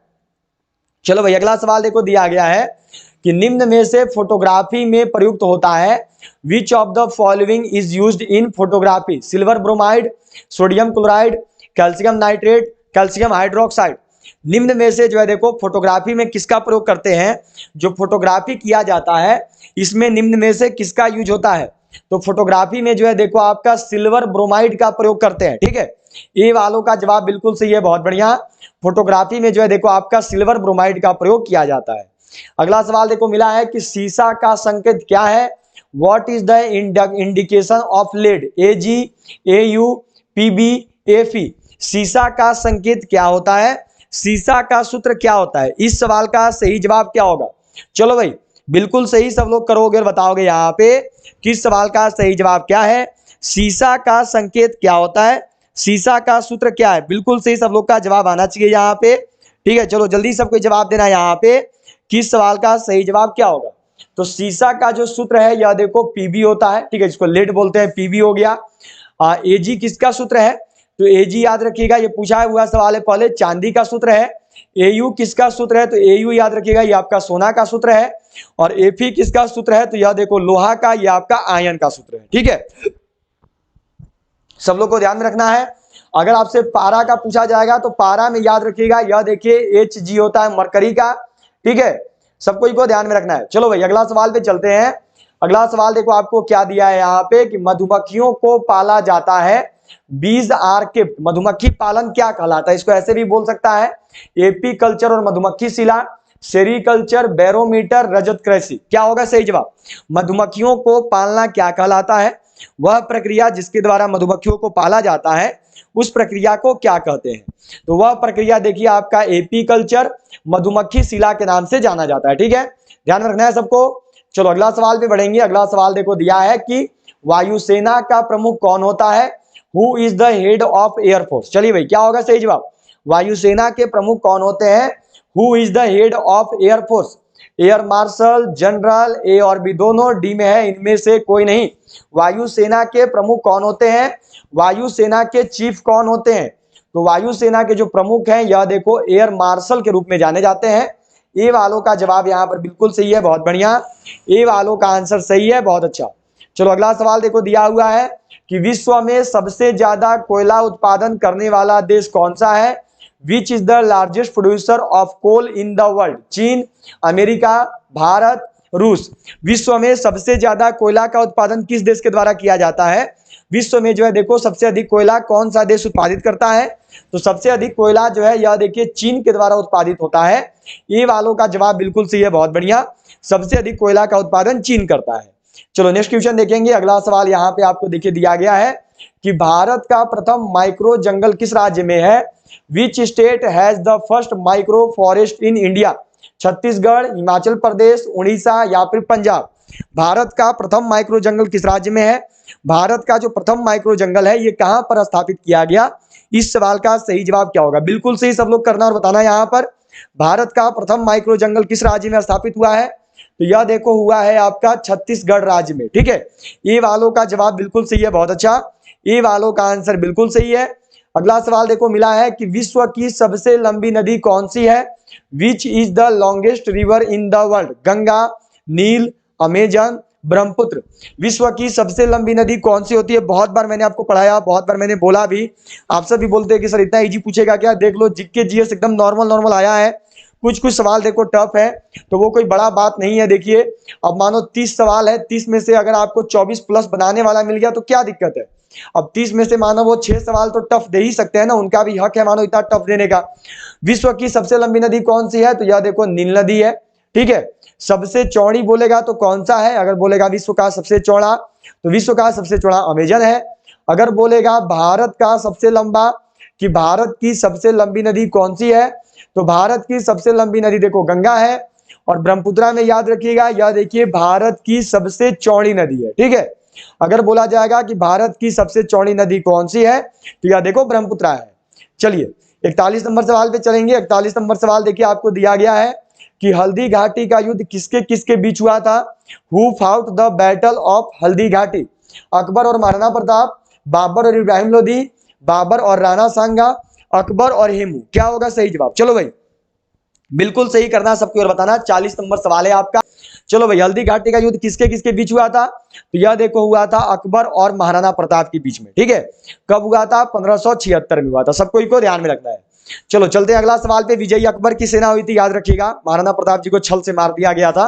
चलो भाई अगला सवाल देखो दिया गया है कि निम्न में से फोटोग्राफी में प्रयुक्त होता है which of the following is used in photography? Silver bromide, sodium chloride, calcium nitrate, calcium hydroxide. निम्न में से जो है देखो फोटोग्राफी में किसका प्रयोग करते हैं? जो फोटोग्राफी किया जाता है इसमें निम्न में से किसका यूज होता है? तो फोटोग्राफी में जो है देखो आपका सिल्वर ब्रोमाइड का प्रयोग करते हैं। ठीक है, ए वालों का जवाब बिल्कुल सही है, बहुत बढ़िया। फोटोग्राफी में जो है देखो आपका सिल्वर ब्रोमाइड का प्रयोग किया जाता है। अगला सवाल देखो मिला है कि सीसा का संकेत क्या है? What is the indication of lead? Ag, Au, Pb, Fe। सीसा का संकेत क्या होता है? सीसा का सूत्र क्या होता है? इस सवाल का सही जवाब क्या होगा? चलो भाई बिल्कुल सही सब लोग करोगे और बताओगे यहाँ पे किस सवाल का सही जवाब क्या है। सीसा का संकेत क्या होता है? सीसा का सूत्र क्या है? बिल्कुल सही सब लोग का जवाब आना चाहिए यहाँ पे। ठीक है, चलो जल्दी सबको जवाब देना है यहाँ पे किस सवाल का सही जवाब क्या होगा। तो सीसा का जो सूत्र है यह देखो पीबी होता है। ठीक है, जिसको लेड बोलते हैं, पीबी हो गया। एजी किसका सूत्र है? तो एजी याद रखिएगा, ये पूछा हुआ सवाल है पहले, चांदी का सूत्र है। एयू किसका सूत्र है? तो एयू याद रखिएगा, ये आपका सोना का सूत्र है। और एफी किसका सूत्र है? तो यह देखो लोहा का, ये आपका आयन का सूत्र है। ठीक है, सब लोग को ध्यान में रखना है। अगर आपसे पारा का पूछा जाएगा तो पारा में याद रखिएगा, यह देखिए Hg होता है मरकरी का। ठीक है, सबको को ध्यान में रखना है। चलो भाई अगला सवाल पे चलते हैं। अगला सवाल देखो आपको क्या दिया है यहाँ पे कि मधुमक्खियों को पाला जाता है, बीज आर केप्ट। मधुमक्खी पालन क्या कहलाता है? इसको ऐसे भी बोल सकता है एपी कल्चर और मधुमक्खी शिला, सेरीकल्चर, बैरोमीटर, रजत कृषि। क्या होगा सही जवाब? मधुमक्खियों को पालना क्या कहलाता है? वह प्रक्रिया जिसके द्वारा मधुमक्खियों को पाला जाता है उस प्रक्रिया को क्या कहते हैं? तो वह प्रक्रिया देखिए आपका एपी कल्चर, मधुमक्खी शिला के नाम से जाना जाता है। ठीक है, ध्यान रखना है सबको। चलो अगला सवाल पे बढ़ेंगे। अगला सवाल देखो दिया है कि वायुसेना का प्रमुख कौन होता है? Who is the head of air force? चलिए भाई क्या होगा सही जवाब? वायुसेना के प्रमुख कौन होते हैं? Who is the head of airforce? Air marshal, general, A और बी दोनों, डी में है इनमें से कोई नहीं। वायुसेना के प्रमुख कौन होते हैं? वायुसेना के चीफ कौन होते हैं? तो वायुसेना के जो प्रमुख हैं यह देखो एयर मार्शल के रूप में जाने जाते हैं। ए वालों का जवाब यहाँ पर बिल्कुल सही है, बहुत बढ़िया। ए वालों का आंसर सही है, बहुत अच्छा। चलो अगला सवाल देखो दिया हुआ है कि विश्व में सबसे ज्यादा कोयला उत्पादन करने वाला देश कौन सा है? Which is the largest producer of coal in the world? चीन, अमेरिका, भारत, रूस। विश्व में सबसे ज्यादा कोयला का उत्पादन किस देश के द्वारा किया जाता है? विश्व में जो है देखो सबसे अधिक कोयला कौन सा देश उत्पादित करता है? तो सबसे अधिक कोयला जो है यह देखिए चीन के द्वारा उत्पादित होता है। ये वालों का जवाब बिल्कुल सही है, बहुत बढ़िया। सबसे अधिक कोयला का उत्पादन चीन करता है। चलो नेक्स्ट क्वेश्चन देखेंगे। अगला सवाल यहाँ पे आपको देखिए दिया गया है कि भारत का प्रथम माइक्रो जंगल किस राज्य में है? Which state has the first micro forest in India? Chhattisgarh, Himachal Pradesh, Orissa या फिर पंजाब। भारत का प्रथम माइक्रो जंगल किस राज्य में है? भारत का जो प्रथम माइक्रो जंगल है ये कहां पर स्थापित किया गया? इस सवाल का सही जवाब क्या होगा? बिल्कुल सही सब लोग करना और बताना। यहाँ पर भारत का प्रथम माइक्रो जंगल किस राज्य में स्थापित हुआ है? तो यह देखो हुआ है आपका छत्तीसगढ़ राज्य में, ठीक है। ये वालों का जवाब बिल्कुल सही है, बहुत अच्छा। ये वालों का आंसर बिल्कुल सही है। अगला सवाल देखो मिला है कि विश्व की सबसे लंबी नदी कौन सी है? Which is the longest river in the world? Ganga, Nile, Amazon, Brahmaputra. विश्व की सबसे लंबी नदी कौन सी होती है? बहुत बार मैंने आपको पढ़ाया, बहुत बार मैंने बोला भी। आप सब भी बोलते हैं कि सर इतना इजी पूछेगा क्या? देख लो जीके जीएस एकदम नॉर्मल नॉर्मल आया है। कुछ कुछ सवाल देखो टफ है, तो वो कोई बड़ा बात नहीं है। देखिए अब मानो 30 सवाल है, 30 में से अगर आपको 24 प्लस बनाने वाला मिल गया तो क्या दिक्कत है? अब 30 में से मानो वो 6 सवाल तो टफ दे ही सकते हैं ना, उनका भी हक है मानो इतना टफ देने का। विश्व की सबसे लंबी नदी कौन सी है? तो यह देखो नील नदी है, ठीक है। सबसे चौड़ी बोलेगा तो कौन सा है? अगर बोलेगा विश्व का सबसे चौड़ा तो विश्व का सबसे चौड़ा अमेजन है। अगर बोलेगा भारत का सबसे लंबा कि भारत की सबसे लंबी नदी कौन सी है, तो भारत की सबसे लंबी नदी देखो गंगा है। और ब्रह्मपुत्रा में याद रखिएगा यह देखिए भारत की सबसे चौड़ी नदी है, ठीक है। अगर बोला जाएगा कि भारत की सबसे चौड़ी नदी कौन सी है तो यह देखो ब्रह्मपुत्रा है। चलिए 41 नंबर सवाल पे चलेंगे। 41 नंबर सवाल देखिए आपको दिया गया है कि हल्दी घाटी का युद्ध किसके किसके बीच हुआ था? Who fought the battle of Haldi Ghati? Akbar और महाराणा प्रताप, बाबर और इब्राहिम लोदी, बाबर और राणा सांगा, अकबर और हेमू। क्या होगा सही जवाब? चलो भाई बिल्कुल सही करना, सबको और बताना। 40 नंबर सवाल है आपका। चलो भाई हल्दी घाटी का युद्ध किसके किसके बीच हुआ था? तो यह देखो हुआ था अकबर और महाराणा प्रताप के बीच में, ठीक है। कब हुआ था? 1576 में हुआ था। सबको इनको ध्यान में रखना है। चलो चलते हैं अगला सवाल पे। विजयी अकबर की सेना हुई थी, याद रखिएगा। महाराणा प्रताप जी को छल से मार दिया गया था,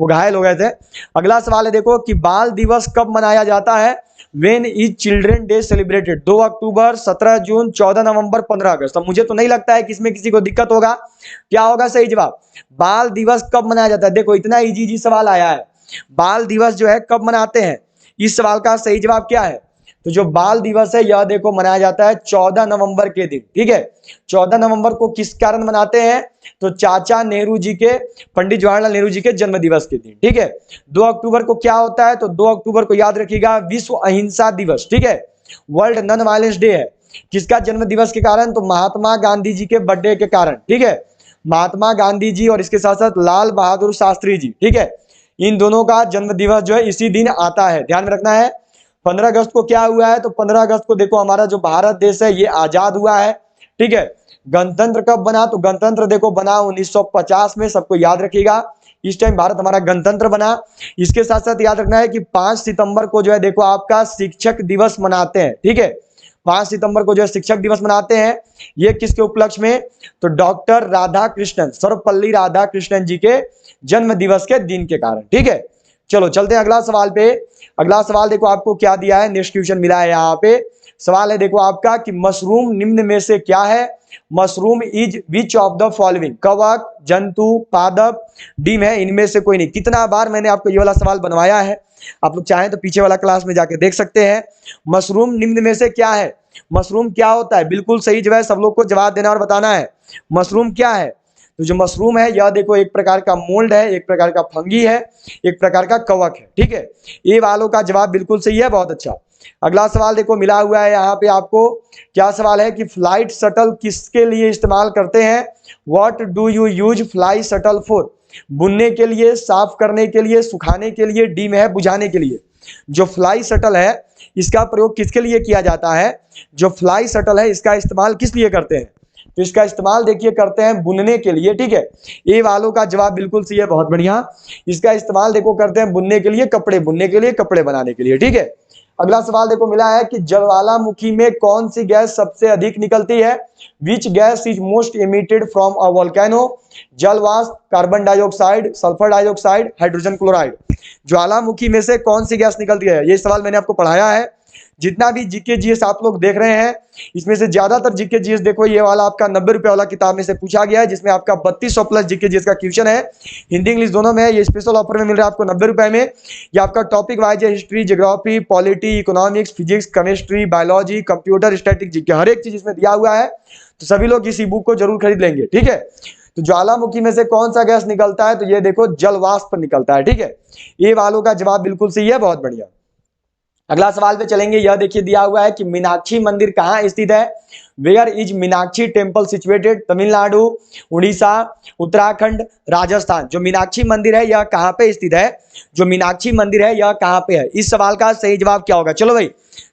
वो घायल हो गए थे। अगला सवाल है देखो कि बाल दिवस कब मनाया जाता है? When is children day celebrated? 2 अक्टूबर, 17 जून, 14 नवंबर, 15 अगस्त। मुझे तो नहीं लगता है कि इसमें किसी को दिक्कत होगा। क्या होगा सही जवाब? बाल दिवस कब मनाया जाता है? देखो इतना इजी सवाल आया है। बाल दिवस जो है कब मनाते हैं? इस सवाल का सही जवाब क्या है? तो जो बाल दिवस है यह देखो मनाया जाता है 14 नवंबर के दिन, ठीक है। 14 नवंबर को किस कारण मनाते हैं? तो चाचा नेहरू जी के, पंडित जवाहरलाल नेहरू जी के जन्म दिवस के दिन, ठीक है। 2 अक्टूबर को क्या होता है? तो 2 अक्टूबर को याद रखिएगा विश्व अहिंसा दिवस, ठीक है। वर्ल्ड नॉन वायलेंस डे है। किसका जन्म दिवस के कारण? तो महात्मा गांधी जी के बर्थडे के कारण, ठीक है। महात्मा गांधी जी और इसके साथ साथ लाल बहादुर शास्त्री जी, ठीक है। इन दोनों का जन्म दिवस जो है इसी दिन आता है, ध्यान में रखना है। 15 अगस्त को क्या हुआ है? तो 15 अगस्त को देखो हमारा जो भारत देश है ये आजाद हुआ है, ठीक है। गणतंत्र कब बना? तो गणतंत्र देखो बना 1950 में, सबको याद रखिएगा। इस टाइम भारत हमारा गणतंत्र बना। इसके साथ साथ याद रखना है कि 5 सितंबर को जो है देखो आपका शिक्षक दिवस मनाते हैं, ठीक है। 5 सितंबर को जो है शिक्षक दिवस मनाते हैं। ये किसके उपलक्ष्य में? तो डॉक्टर राधाकृष्णन, सर्वपल्ली राधाकृष्णन जी के जन्म दिवस के दिन के कारण, ठीक है। चलो चलते हैं अगला सवाल पे। अगला सवाल देखो आपको क्या दिया है, नेक्स्ट क्वेश्चन मिला है यहाँ पे। सवाल है देखो आपका कि मशरूम निम्न में से क्या है? Mushroom is which of the following? कवक, जंतु, पादप, डिम है इनमें से कोई नहीं। कितना बार मैंने आपको ये वाला सवाल बनवाया है, आप लोग चाहें तो पीछे वाला क्लास में जाके देख सकते हैं। मशरूम निम्न में से क्या है? मशरूम क्या होता है? बिल्कुल सही जवाब, सब लोग को जवाब देना और बताना है। मशरूम क्या है? तो जो मशरूम है यह देखो एक प्रकार का मोल्ड है, एक प्रकार का फंगी है, एक प्रकार का कवक है, ठीक है। ये वालों का जवाब बिल्कुल सही है, बहुत अच्छा। अगला सवाल देखो मिला हुआ है यहाँ पे आपको। क्या सवाल है कि फ्लाइट शटल किसके लिए इस्तेमाल करते हैं? What do you use fly shuttle for? बुनने के लिए, साफ करने के लिए, सुखाने के लिए, डी में है बुझाने के लिए। जो फ्लाई शटल है इसका प्रयोग किसके लिए किया जाता है? जो फ्लाई शटल है इसका इस्तेमाल किस लिए करते हैं? तो इसका इस्तेमाल देखिए करते हैं बुनने के लिए, ठीक है। ए वालों का जवाब बिल्कुल सही है, बहुत बढ़िया। इसका इस्तेमाल देखो करते हैं बुनने के लिए, कपड़े बुनने के लिए, कपड़े बनाने के लिए, ठीक है। अगला सवाल देखो मिला है कि ज्वालामुखी में कौन सी गैस सबसे अधिक निकलती है? Which gas is most emitted from a volcano? जल वाष्प, carbon dioxide, sulphur dioxide, hydrogen chloride. ज्वालामुखी में से कौन सी गैस निकलती है? ये सवाल मैंने आपको पढ़ाया है। जितना भी जीके जीएस आप लोग देख रहे हैं इसमें से ज्यादातर जीके जीएस देखो ये वाला आपका 90 रुपए वाला किताब में से पूछा गया है, जिसमें आपका 3200 प्लस जीके जीएस का क्वेश्चन है। हिंदी इंग्लिश दोनों में है। ये स्पेशल ऑफर में मिल रहा है आपको 90 रुपए में। ये आपका टॉपिक वाइज है, history, geography, polity, economics, physics, chemistry, biology, computer, static GK, हर एक चीज इसमें दिया हुआ है। तो सभी लोग इस बुक को जरूर खरीद लेंगे, ठीक है। तो ज्वालामुखी में से कौन सा गैस निकलता है? तो ये देखो जल वाष्प निकलता है, ठीक है। ये वालों का जवाब बिल्कुल सही है, बहुत बढ़िया। अगला सवाल पे चलेंगे। यह देखिए दिया हुआ है कि मीनाक्षी मंदिर कहाँ स्थित है? Where is Meenakshi temple situated? Tamil Nadu, Orissa, Uttarakhand, Rajasthan. जो मीनाक्षी मंदिर है यह कहाँ पे स्थित है? जो मीनाक्षी मंदिर है यह कहाँ पे है? इस सवाल का सही जवाब क्या होगा? चलो भाई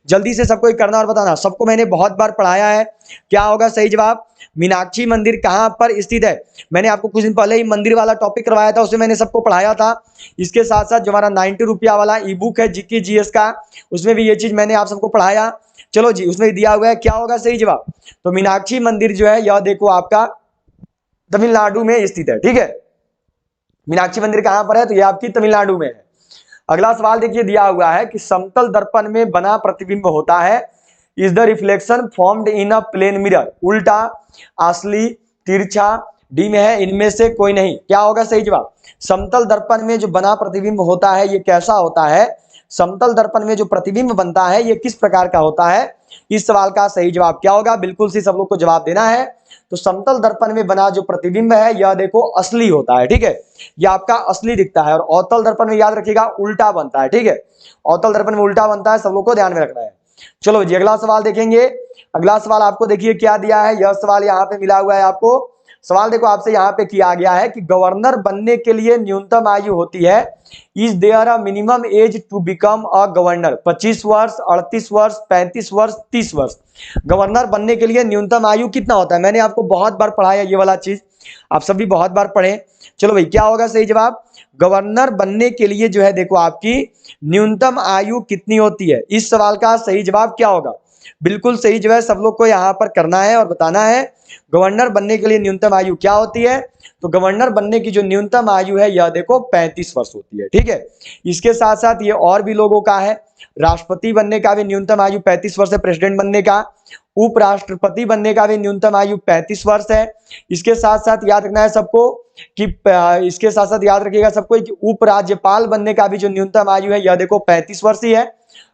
जल्दी से सबको करना और बताना। सबको मैंने बहुत बार पढ़ाया है। क्या होगा सही जवाब? मीनाक्षी मंदिर कहाँ पर स्थित है? मैंने आपको कुछ दिन पहले ही मंदिर वाला टॉपिक करवाया था, उसमें मैंने सबको पढ़ाया था। इसके साथ साथ जो हमारा 90 रुपया वाला ई बुक है जीके जीएस का, उसमें भी ये चीज मैंने आप सबको पढ़ाया। चलो जी, उसमें दिया हुआ है क्या होगा सही जवाब? तो मीनाक्षी मंदिर जो है यह देखो आपका तमिलनाडु में स्थित है, ठीक है। मीनाक्षी मंदिर कहां पर है? तो यह आपकी तमिलनाडु में है। अगला सवाल देखिए दिया हुआ है कि समतल दर्पण में बना प्रतिबिंब होता है। Is the reflection formed in a plane mirror? उल्टा, असली, तिरछा, डी में है इनमें से कोई नहीं। क्या होगा सही जवाब? समतल दर्पण में जो बना प्रतिबिंब होता है ये कैसा होता है? समतल दर्पण में जो प्रतिबिंब बनता है ये किस प्रकार का होता है? इस सवाल का सही जवाब क्या होगा? बिल्कुल सी सब लोग को जवाब देना है। तो समतल दर्पण में बना जो प्रतिबिंब है यह देखो असली होता है, ठीक है। यह आपका असली दिखता है। और अवतल दर्पण में याद रखिएगा उल्टा बनता है, ठीक है। अवतल दर्पण में उल्टा बनता है, सब लोग को ध्यान में रखना है। चलो जी अगला सवाल देखेंगे। अगला सवाल आपको देखिए क्या दिया है। यह सवाल यहाँ पे मिला हुआ है आपको। सवाल देखो आपसे यहाँ पे किया गया है कि गवर्नर बनने के लिए न्यूनतम आयु होती है। Is there a minimum age to become a governor? 25 वर्ष, 38 वर्ष, 35 वर्ष, 30 वर्ष। गवर्नर बनने के लिए न्यूनतम आयु कितना होता है? मैंने आपको बहुत बार पढ़ाया ये वाला चीज, आप सभी बहुत बार पढ़े। चलो भाई क्या होगा सही जवाब? गवर्नर बनने के लिए जो है देखो आपकी न्यूनतम आयु कितनी होती है? इस सवाल का सही जवाब क्या होगा? बिल्कुल सही जो है सब लोग को यहाँ पर करना है और बताना है गवर्नर बनने के लिए न्यूनतम आयु क्या होती है। तो गवर्नर बनने की जो न्यूनतम आयु है यह देखो 35 वर्ष होती है, ठीक है। इसके साथ साथ ये और भी लोगों का है। राष्ट्रपति बनने का भी न्यूनतम आयु 35 वर्ष है, प्रेसिडेंट बनने का। उपराष्ट्रपति बनने का भी न्यूनतम आयु 35 वर्ष है। इसके साथ साथ याद रखना है सबको कि इसके साथ साथ याद रखिएगा सबको कि उपराज्यपाल बनने का भी जो न्यूनतम आयु है यह देखो 35 वर्ष ही है।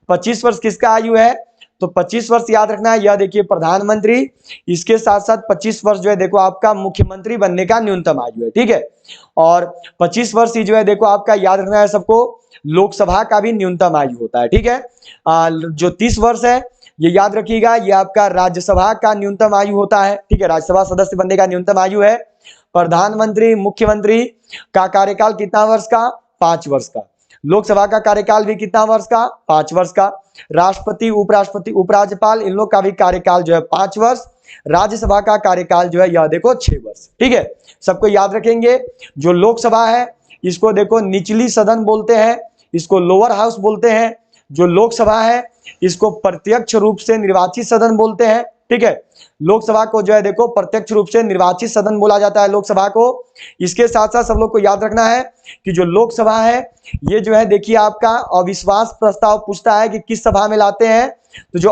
25 वर्ष किसका आयु है? तो 25 वर्ष याद रखना है, यह देखिए प्रधानमंत्री। इसके साथ साथ 25 वर्ष जो है देखो आपका मुख्यमंत्री बनने का न्यूनतम आयु है, ठीक है। और 25 वर्ष ही जो है देखो आपका याद रखना है सबको लोकसभा का भी न्यूनतम आयु होता है, ठीक है। जो 30 वर्ष है ये याद रखिएगा ये आपका राज्यसभा का न्यूनतम आयु होता है, ठीक है। राज्यसभा सदस्य बनने का न्यूनतम आयु है। प्रधानमंत्री मुख्यमंत्री का कार्यकाल कितना वर्ष का? 5 वर्ष का। लोकसभा का कार्यकाल भी कितना वर्ष का? 5 वर्ष का। राष्ट्रपति, उपराष्ट्रपति, उपराज्यपाल इन लोग का भी कार्यकाल जो है 5 वर्ष। राज्यसभा का कार्यकाल जो है यह देखो 6 वर्ष, ठीक है। सबको याद रखेंगे। जो लोकसभा है इसको देखो निचली सदन बोलते हैं, इसको लोअर हाउस बोलते हैं। जो लोकसभा है इसको प्रत्यक्ष रूप से निर्वाचित सदन बोलते हैं, ठीक है। लोकसभा को जो है देखो प्रत्यक्ष रूप से निर्वाचित सदन बोला जाता है लोकसभा को। इसके साथ साथ सब लोग को याद रखना है कि जो लोकसभा है ये जो है देखिए आपका अविश्वास प्रस्ताव पूछता है कि किस सभा में लाते हैं। तो जो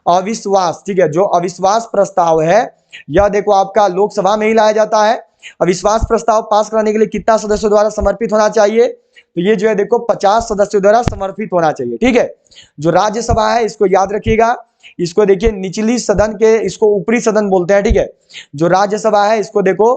अविश्वास, ठीक है, जो अविश्वास प्रस्ताव है यह देखो आपका लोकसभा में ही लाया जाता है। अविश्वास प्रस्ताव पास कराने के लिए कितना सदस्यों द्वारा समर्पित होना चाहिए? तो ये जो है देखो 50 सदस्यों द्वारा समर्पित होना चाहिए, ठीक है। जो राज्यसभा है इसको याद रखिएगा, इसको देखिए निचली सदन के, इसको ऊपरी सदन बोलते हैं, ठीक है। जो राज्यसभा है इसको देखो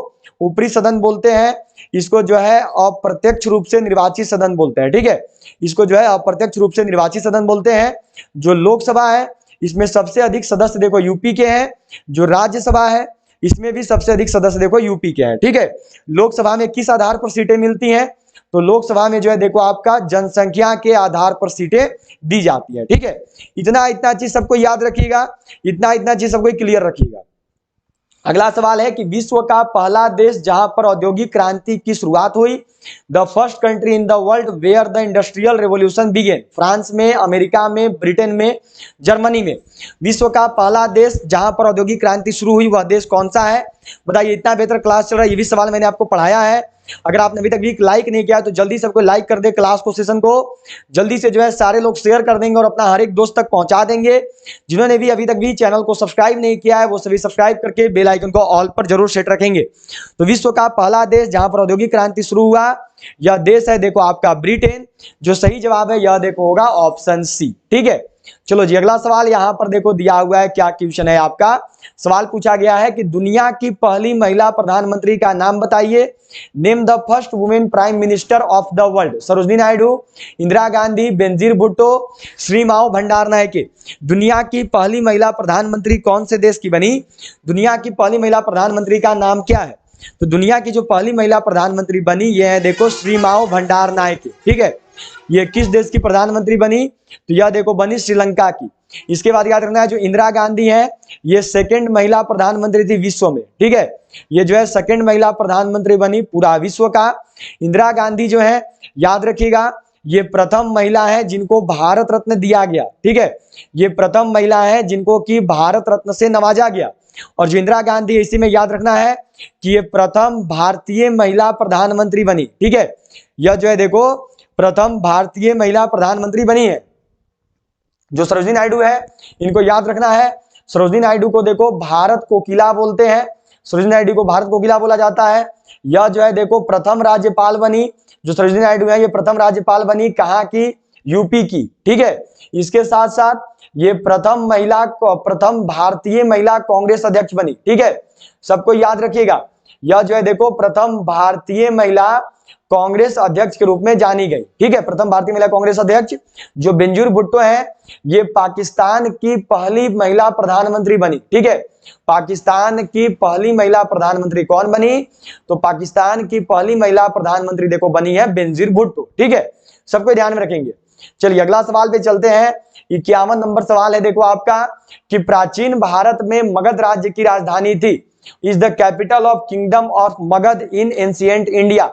ऊपरी सदन बोलते हैं। इसको जो है अप्रत्यक्ष रूप से निर्वाचित सदन बोलते हैं, ठीक है। इसको जो है अप्रत्यक्ष रूप से निर्वाचित सदन बोलते हैं। जो लोकसभा है इसमें सबसे अधिक सदस्य देखो यूपी के हैं। जो राज्यसभा है इसमें भी सबसे अधिक सदस्य देखो यूपी के हैं, ठीक है। लोकसभा में किस आधार पर सीटें मिलती हैं, तो लोकसभा में जो है देखो आपका जनसंख्या के आधार पर सीटें दी जाती है, ठीक है। इतना चीज सबको याद रखिएगा, इतना चीज सबको क्लियर रखिएगा। अगला सवाल है कि विश्व का पहला देश जहां पर औद्योगिक क्रांति की शुरुआत हुई, the first country in the world where the industrial revolution began, France में, अमेरिका में, ब्रिटेन में, जर्मनी में। विश्व का पहला देश जहां पर औद्योगिक क्रांति शुरू हुई वह देश कौन सा है, बताइए। इतना बेहतर क्लास चल रहा है, ये भी सवाल मैंने आपको पढ़ाया है। अगर आपने अभी तक भी लाइक नहीं किया तो जल्दी से कोई लाइक कर दे क्लास को, सेशन को जल्दी से जो है सारे लोग शेयर कर देंगे और अपना हर एक दोस्त तक पहुंचा देंगे। जिन्होंने भी अभी तक भी चैनल को सब्सक्राइब नहीं किया है वो सभी सब्सक्राइब करके बेल आइकन को ऑल पर जरूर सेट रखेंगे। तो विश्व का पहला देश जहां पर औद्योगिक क्रांति शुरू हुआ यह देश है देखो आपका ब्रिटेन। जो सही जवाब है यह देखो होगा ऑप्शन सी, ठीक है। चलो जी अगला सवाल यहां पर देखो दिया हुआ है, क्या क्वेश्चन है आपका। सवाल पूछा गया है कि दुनिया की पहली महिला प्रधानमंत्री का नाम बताइए। Name the first women prime minister of the world, Sarojini Naidu, Indira Gandhi, Benazir Bhutto, Sirimavo Bandaranaike. दुनिया की पहली महिला प्रधानमंत्री कौन से देश की बनी, दुनिया की पहली महिला प्रधानमंत्री का नाम क्या है। तो दुनिया की जो पहली महिला प्रधानमंत्री बनी ये है देखो श्री माओ भंडारनायके, ठीक है। ये किस देश की प्रधानमंत्री बनी, तो यह देखो बनी श्रीलंका की। इसके बाद याद रखना है जो इंदिरा गांधी है ये सेकंड महिला प्रधानमंत्री थी विश्व में, ठीक है। ये जो है सेकंड महिला प्रधानमंत्री बनी पूरा विश्व का। इंदिरा गांधी जो है याद रखिएगा ये प्रथम महिला है जिनको भारत रत्न दिया गया, ठीक है। ये प्रथम महिला है जिनको कि भारत रत्न से नवाजा गया। और जो इंदिरा गांधी इसी में याद रखना है कि ये प्रथम भारतीय महिला प्रधानमंत्री बनी, ठीक है। यह जो है देखो प्रथम भारतीय महिला प्रधानमंत्री बनी है। जो सरोजिनी नायडू है इनको याद रखना है, सरोजिनी नायडू को देखो भारत कोकिला बोलते हैं, सरोजिनी नायडू को भारत कोकिला बोला जाता है। यह जो है देखो प्रथम राज्यपाल बनी, जो सरोजिनी नायडू है ये प्रथम राज्यपाल बनी कहाँ की, यूपी की, ठीक है। इसके साथ साथ ये प्रथम भारतीय महिला कांग्रेस अध्यक्ष बनी, ठीक है। सबको याद रखिएगा यह जो है देखो प्रथम भारतीय महिला कांग्रेस अध्यक्ष के रूप में जानी गई, ठीक है। प्रथम भारतीय महिला कांग्रेस अध्यक्ष जो बेनजीर भुट्टो है ये पाकिस्तान की पहली महिला प्रधानमंत्री बनी, ठीक है। पाकिस्तान की पहली महिला प्रधानमंत्री कौन बनी, तो पाकिस्तान की पहली महिला प्रधानमंत्री देखो बनी है बेनजीर भुट्टो, ठीक है। सबको ध्यान में रखेंगे। चलिए अगला सवाल पे चलते हैं। 51 नंबर सवाल है देखो आपका कि प्राचीन भारत में मगध राज्य की राजधानी थी। Is the capital of kingdom of Magadh in ancient India.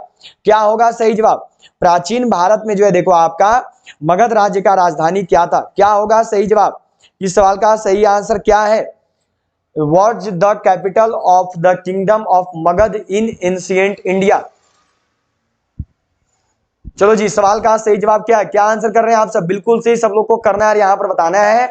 क्या होगा सही जवाब, प्राचीन भारत में जो है देखो आपका मगध राज्य का राजधानी क्या था, क्या होगा सही जवाब। इस सवाल का सही आंसर क्या है, what is the capital of the kingdom of Magadh in ancient India. चलो जी सवाल का सही जवाब क्या है, क्या आंसर कर रहे हैं आप सब, बिल्कुल सही सब लोग को करना है, यहाँ पर बताना है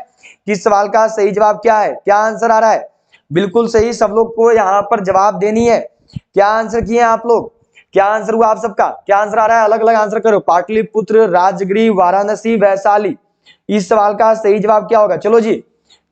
कि सवाल का सही जवाब क्या है, क्या आंसर आ रहा है। बिल्कुल सही सब लोग को यहाँ पर जवाब देनी है। क्या आंसर किए आप लोग, क्या आंसर हुआ आप सबका, क्या आंसर आ रहा है, अलग अलग आंसर करो। पाटलिपुत्र, राजगृह, वाराणसी, वैशाली। इस सवाल का सही जवाब क्या होगा। चलो जी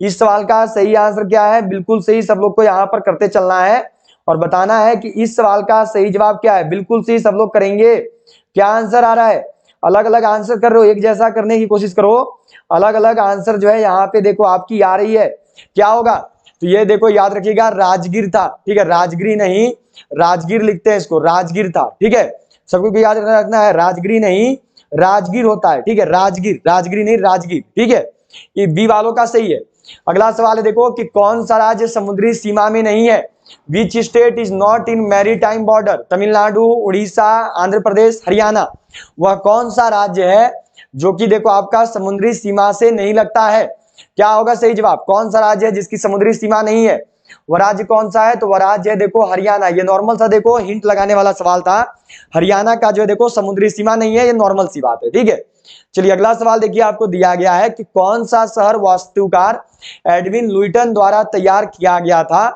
इस सवाल का सही आंसर क्या है, बिल्कुल सही सब लोग को यहाँ पर करते चलना है और बताना है कि इस सवाल का सही जवाब क्या है। बिल्कुल सही सब लोग करेंगे। क्या आंसर आ रहा है, अलग अलग आंसर कर रहे हो, एक जैसा करने की कोशिश करो। अलग अलग आंसर जो है यहाँ पे देखो आपकी आ रही है, क्या होगा, तो ये देखो याद रखिएगा राजगीर था, ठीक है। राजगिरी नहीं, राजगीर लिखते हैं इसको, राजगीर था, ठीक है। सबको याद रखना है, राजगिरी नहीं राजगीर होता है, ठीक है। राजगीर, राजगिरी नहीं राजगीर, ठीक है। ये बी वालों का सही है। अगला सवाल है देखो कि कौन सा राज्य समुद्री सीमा में नहीं है। Which state is not in maritime border. Tamil Nadu, Orissa, Andhra Pradesh, Haryana. वह कौन सा राज्य है जो कि देखो आपका समुद्री सीमा से नहीं लगता है। क्या होगा सही जवाब, कौन सा राज्य है जिसकी समुद्री सीमा नहीं है, वह राज्य कौन सा है, तो वह राज्य है देखो हरियाणा। ये नॉर्मल सा देखो हिंट लगाने वाला सवाल था। हरियाणा का जो है देखो समुद्री सीमा नहीं है, ये नॉर्मल सी बात है, ठीक है। चलिए अगला सवाल देखिए आपको दिया गया है कि कौन सा शहर वास्तुकार एडविन लुइटन द्वारा तैयार किया गया था।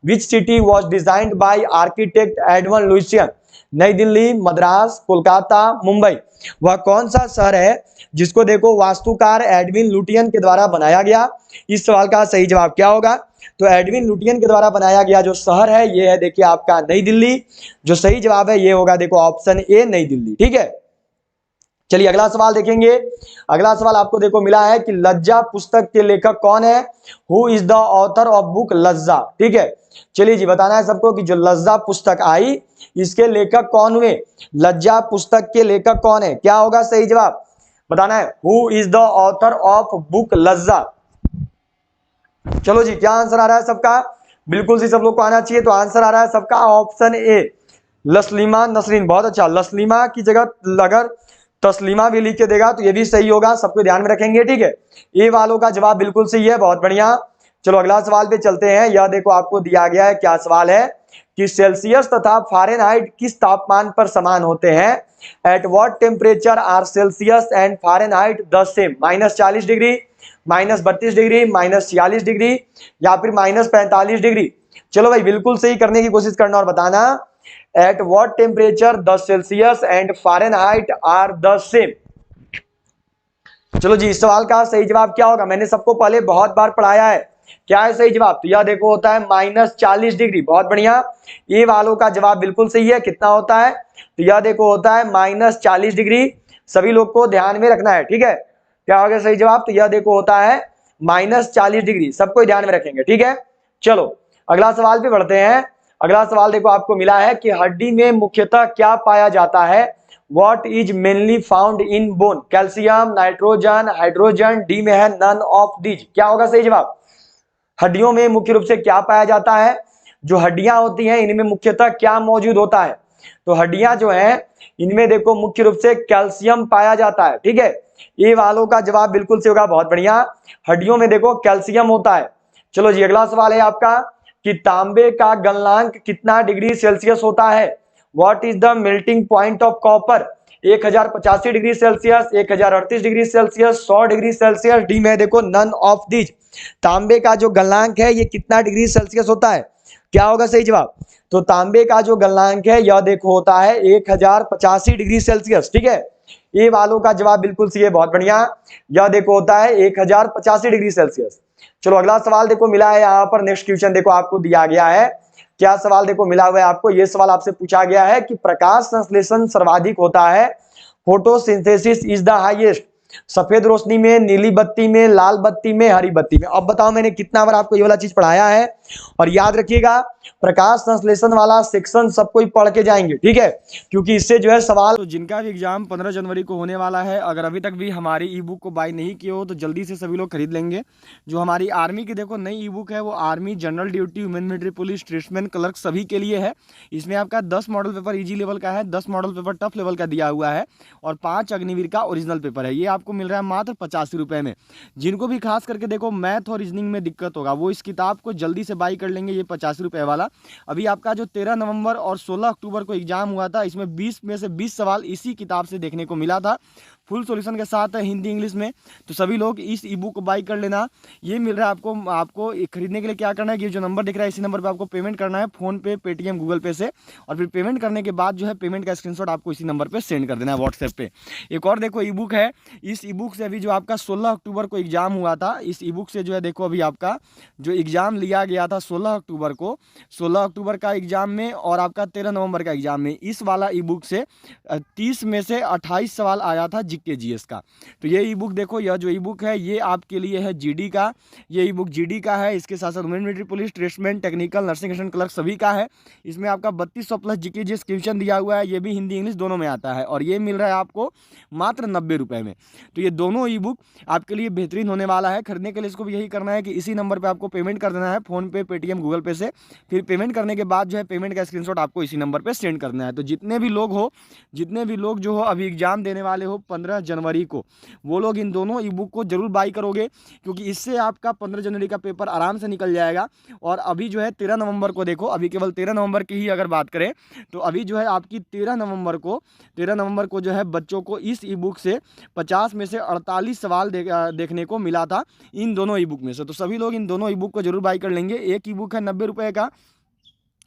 Which city was designed by architect Edwin Lutyens. New Delhi, Madras, Kolkata, Mumbai. वह कौन सा शहर है जिसको देखो वास्तुकार एडविन लुटियन के द्वारा बनाया गया। इस सवाल का सही जवाब क्या होगा, तो एडविन लुटियन के द्वारा बनाया गया जो शहर है ये है देखिए आपका नई दिल्ली। जो सही जवाब है ये होगा देखो ऑप्शन ए नई दिल्ली, ठीक है। चलिए अगला सवाल देखेंगे। अगला सवाल आपको देखो मिला है कि लज्जा पुस्तक के लेखक कौन है। Who is the author of book लज्जा, ठीक है। चलिए जी, बताना है सबको कि जो लज्जा पुस्तक आई इसके लेखक कौन हुए? लज्जा पुस्तक के लेखक कौन है? क्या होगा सही जवाब? बताना है, who is the author of book लज्जा। चलो जी, क्या आंसर आ रहा है सबका? बिल्कुल सी सब लोग को आना चाहिए। तो आंसर आ रहा है सबका ऑप्शन ए, लसलीमा नसरीन। बहुत अच्छा, लसलीमा की जगह अगर तस्लीमा भी लिख के देगा तो ये भी सही होगा, सबको ध्यान में रखेंगे, ठीक है। ए वालों का जवाब बिल्कुल सही है, बहुत बढ़िया। चलो अगला सवाल पे चलते हैं। यह देखो आपको दिया गया है, क्या सवाल है कि सेल्सियस तथा फारेनहाइट किस तापमान पर समान होते हैं? At what temperature are Celsius and Fahrenheit the same? -40 degree, -32 degree, -46 degree या फिर -45 डिग्री? चलो भाई बिल्कुल सही करने की कोशिश करना और बताना, at what temperature the Celsius and Fahrenheit are the same. चलो जी, इस सवाल का सही जवाब क्या होगा? मैंने सबको पहले बहुत बार पढ़ाया है। क्या है सही जवाब? तो यह देखो होता है -40 डिग्री। बहुत बढ़िया, ये वालों का जवाब बिल्कुल सही है। कितना होता है? तो यह देखो होता है -40 डिग्री। सभी लोग को ध्यान में रखना है, ठीक है। क्या हो गया सही जवाब? तो यह देखो होता है -40 डिग्री। सबको ध्यान में रखेंगे, ठीक है। चलो अगला सवाल पे बढ़ते हैं। अगला सवाल देखो आपको मिला है कि हड्डी में मुख्यतः क्या पाया जाता है? What is mainly found in bone? Calcium, nitrogen, hydrogen, D में है नन ऑफ दीज। क्या होगा सही जवाब? हड्डियों में मुख्य रूप से क्या पाया जाता है? जो हड्डियां होती हैं इनमें मुख्यतः क्या मौजूद होता है? तो हड्डियां जो हैं इनमें देखो मुख्य रूप से कैल्शियम पाया जाता है, ठीक है। ये वालों का जवाब बिल्कुल से होगा, बहुत बढ़िया। हड्डियों में देखो कैल्शियम होता है। चलो जी, अगला सवाल है आपका कि तांबे का गलनांक कितना डिग्री सेल्सियस होता है? What is the melting point of copper? 1085 degree Celsius, 1038 degree Celsius, 100 degree Celsius, D में देखो नन ऑफ दीज। तांबे का जो गलनांक है ये कितना डिग्री सेल्सियस होता है? क्या होगा सही जवाब? तो तांबे का जो गलनांक है यह देखो होता है 1085 डिग्री सेल्सियस, ठीक है। ये वालों का जवाब बिल्कुल सही है, बहुत बढ़िया। यह देखो होता है 1085 डिग्री सेल्सियस। चलो अगला सवाल देखो मिला है यहाँ पर। नेक्स्ट क्वेश्चन देखो आपको दिया गया है। क्या सवाल देखो मिला हुआ है आपको? यह सवाल आपसे पूछा गया है कि प्रकाश संश्लेषण सर्वाधिक होता है, फोटोसिंथेसिस इज द हाईएस्ट। सफेद रोशनी में, नीली बत्ती में, लाल बत्ती में, हरी बत्ती में। अब बताओ मैंने कितना बार आपको ये वाला चीज पढ़ाया है? और याद रखिएगा प्रकाश संश्लेषण वाला सेक्शन सबको ही पढ़ के जाएंगे, ठीक है, क्योंकि इससे जो है सवाल। तो जिनका भी एग्जाम 15 जनवरी को होने वाला है, अगर अभी तक भी हमारी ई बुक को बाय नहीं किए हो तो जल्दी से सभी लोग खरीद लेंगे। जो हमारी आर्मी की देखो नई ई बुक है वो army general duty, women military police, tradesman, clerk सभी के लिए है। इसमें आपका 10 मॉडल पेपर ईजी लेवल का है, 10 मॉडल पेपर टफ लेवल का दिया हुआ है और 5 अग्निवीर का ओरिजिनल पेपर है। ये आपको मिल रहा है मात्र 85 रुपये में। जिनको भी खास करके देखो मैथ और रीजनिंग में दिक्कत होगा वो इस किताब को जल्दी से बाई कर लेंगे। ये 85 रुपये वाला अभी आपका जो 13 नवंबर और 16 अक्टूबर को एग्जाम हुआ था, इसमें 20 में से 20 सवाल इसी किताब से देखने को मिला था। फुल सॉल्यूशन के साथ है हिंदी इंग्लिश में। तो सभी लोग इस ई बुक को बाई कर लेना। ये मिल रहा है आपको खरीदने के लिए क्या करना है कि ये जो नंबर दिख रहा है इसी नंबर पे आपको पेमेंट करना है, फोन पे, पेटीएम, गूगल पे से। और फिर पेमेंट करने के बाद जो है पेमेंट का स्क्रीनशॉट आपको इसी नंबर पे सेंड कर देना है व्हाट्सएप पे। एक और देखो ई बुक है। इस ई बुक से अभी जो आपका 16 अक्टूबर को एग्जाम हुआ था, इस ई बुक से जो है देखो अभी आपका जो एग्जाम लिया गया था 16 अक्टूबर को, 16 अक्टूबर का एग्जाम में और आपका 13 नवंबर का एग्जाम में, इस वाला ई बुक से 30 में से 28 सवाल आया था जीके जीएस का। तो ये ई बुक देखो, यह जो ई बुक है ये आपके लिए है जीडी का। ये ई बुक जीडी का है। इसके साथ साथ women military police, tradesman, technical, nursing assistant, clerk सभी का है। इसमें आपका 3200 प्लस जीके जीएस क्वेश्चन दिया हुआ है। ये भी हिंदी इंग्लिश दोनों में आता है और ये मिल रहा है आपको मात्र 90 रुपये में। तो ये दोनों ई बुक आपके लिए बेहतरीन होने वाला है। खरीदने के लिए इसको भी यही करना है कि इसी नंबर पर आपको पेमेंट कर देना है, फोन पे, पेटीएम, गूगल पे से। फिर पेमेंट करने के बाद जो है पेमेंट का स्क्रीनशॉट आपको इसी नंबर पे सेंड करना है। तो जितने भी लोग जो हो अभी एग्जाम देने वाले हो 15 जनवरी को, वो लोग इन दोनों ई बुक को जरूर बाई करोगे, क्योंकि इससे आपका 15 जनवरी का पेपर आराम से निकल जाएगा। और अभी जो है 13 नवंबर को देखो, अभी केवल 13 नवंबर की ही अगर बात करें तो अभी जो है आपकी 13 नवंबर को जो है बच्चों को इस ई बुक से 50 में से 48 सवाल देखने को मिला था इन दोनों ई बुक में से। तो सभी लोग इन दोनों ई बुक को जरूर बाई कर लेंगे। एक ई बुक है 90 रुपये का,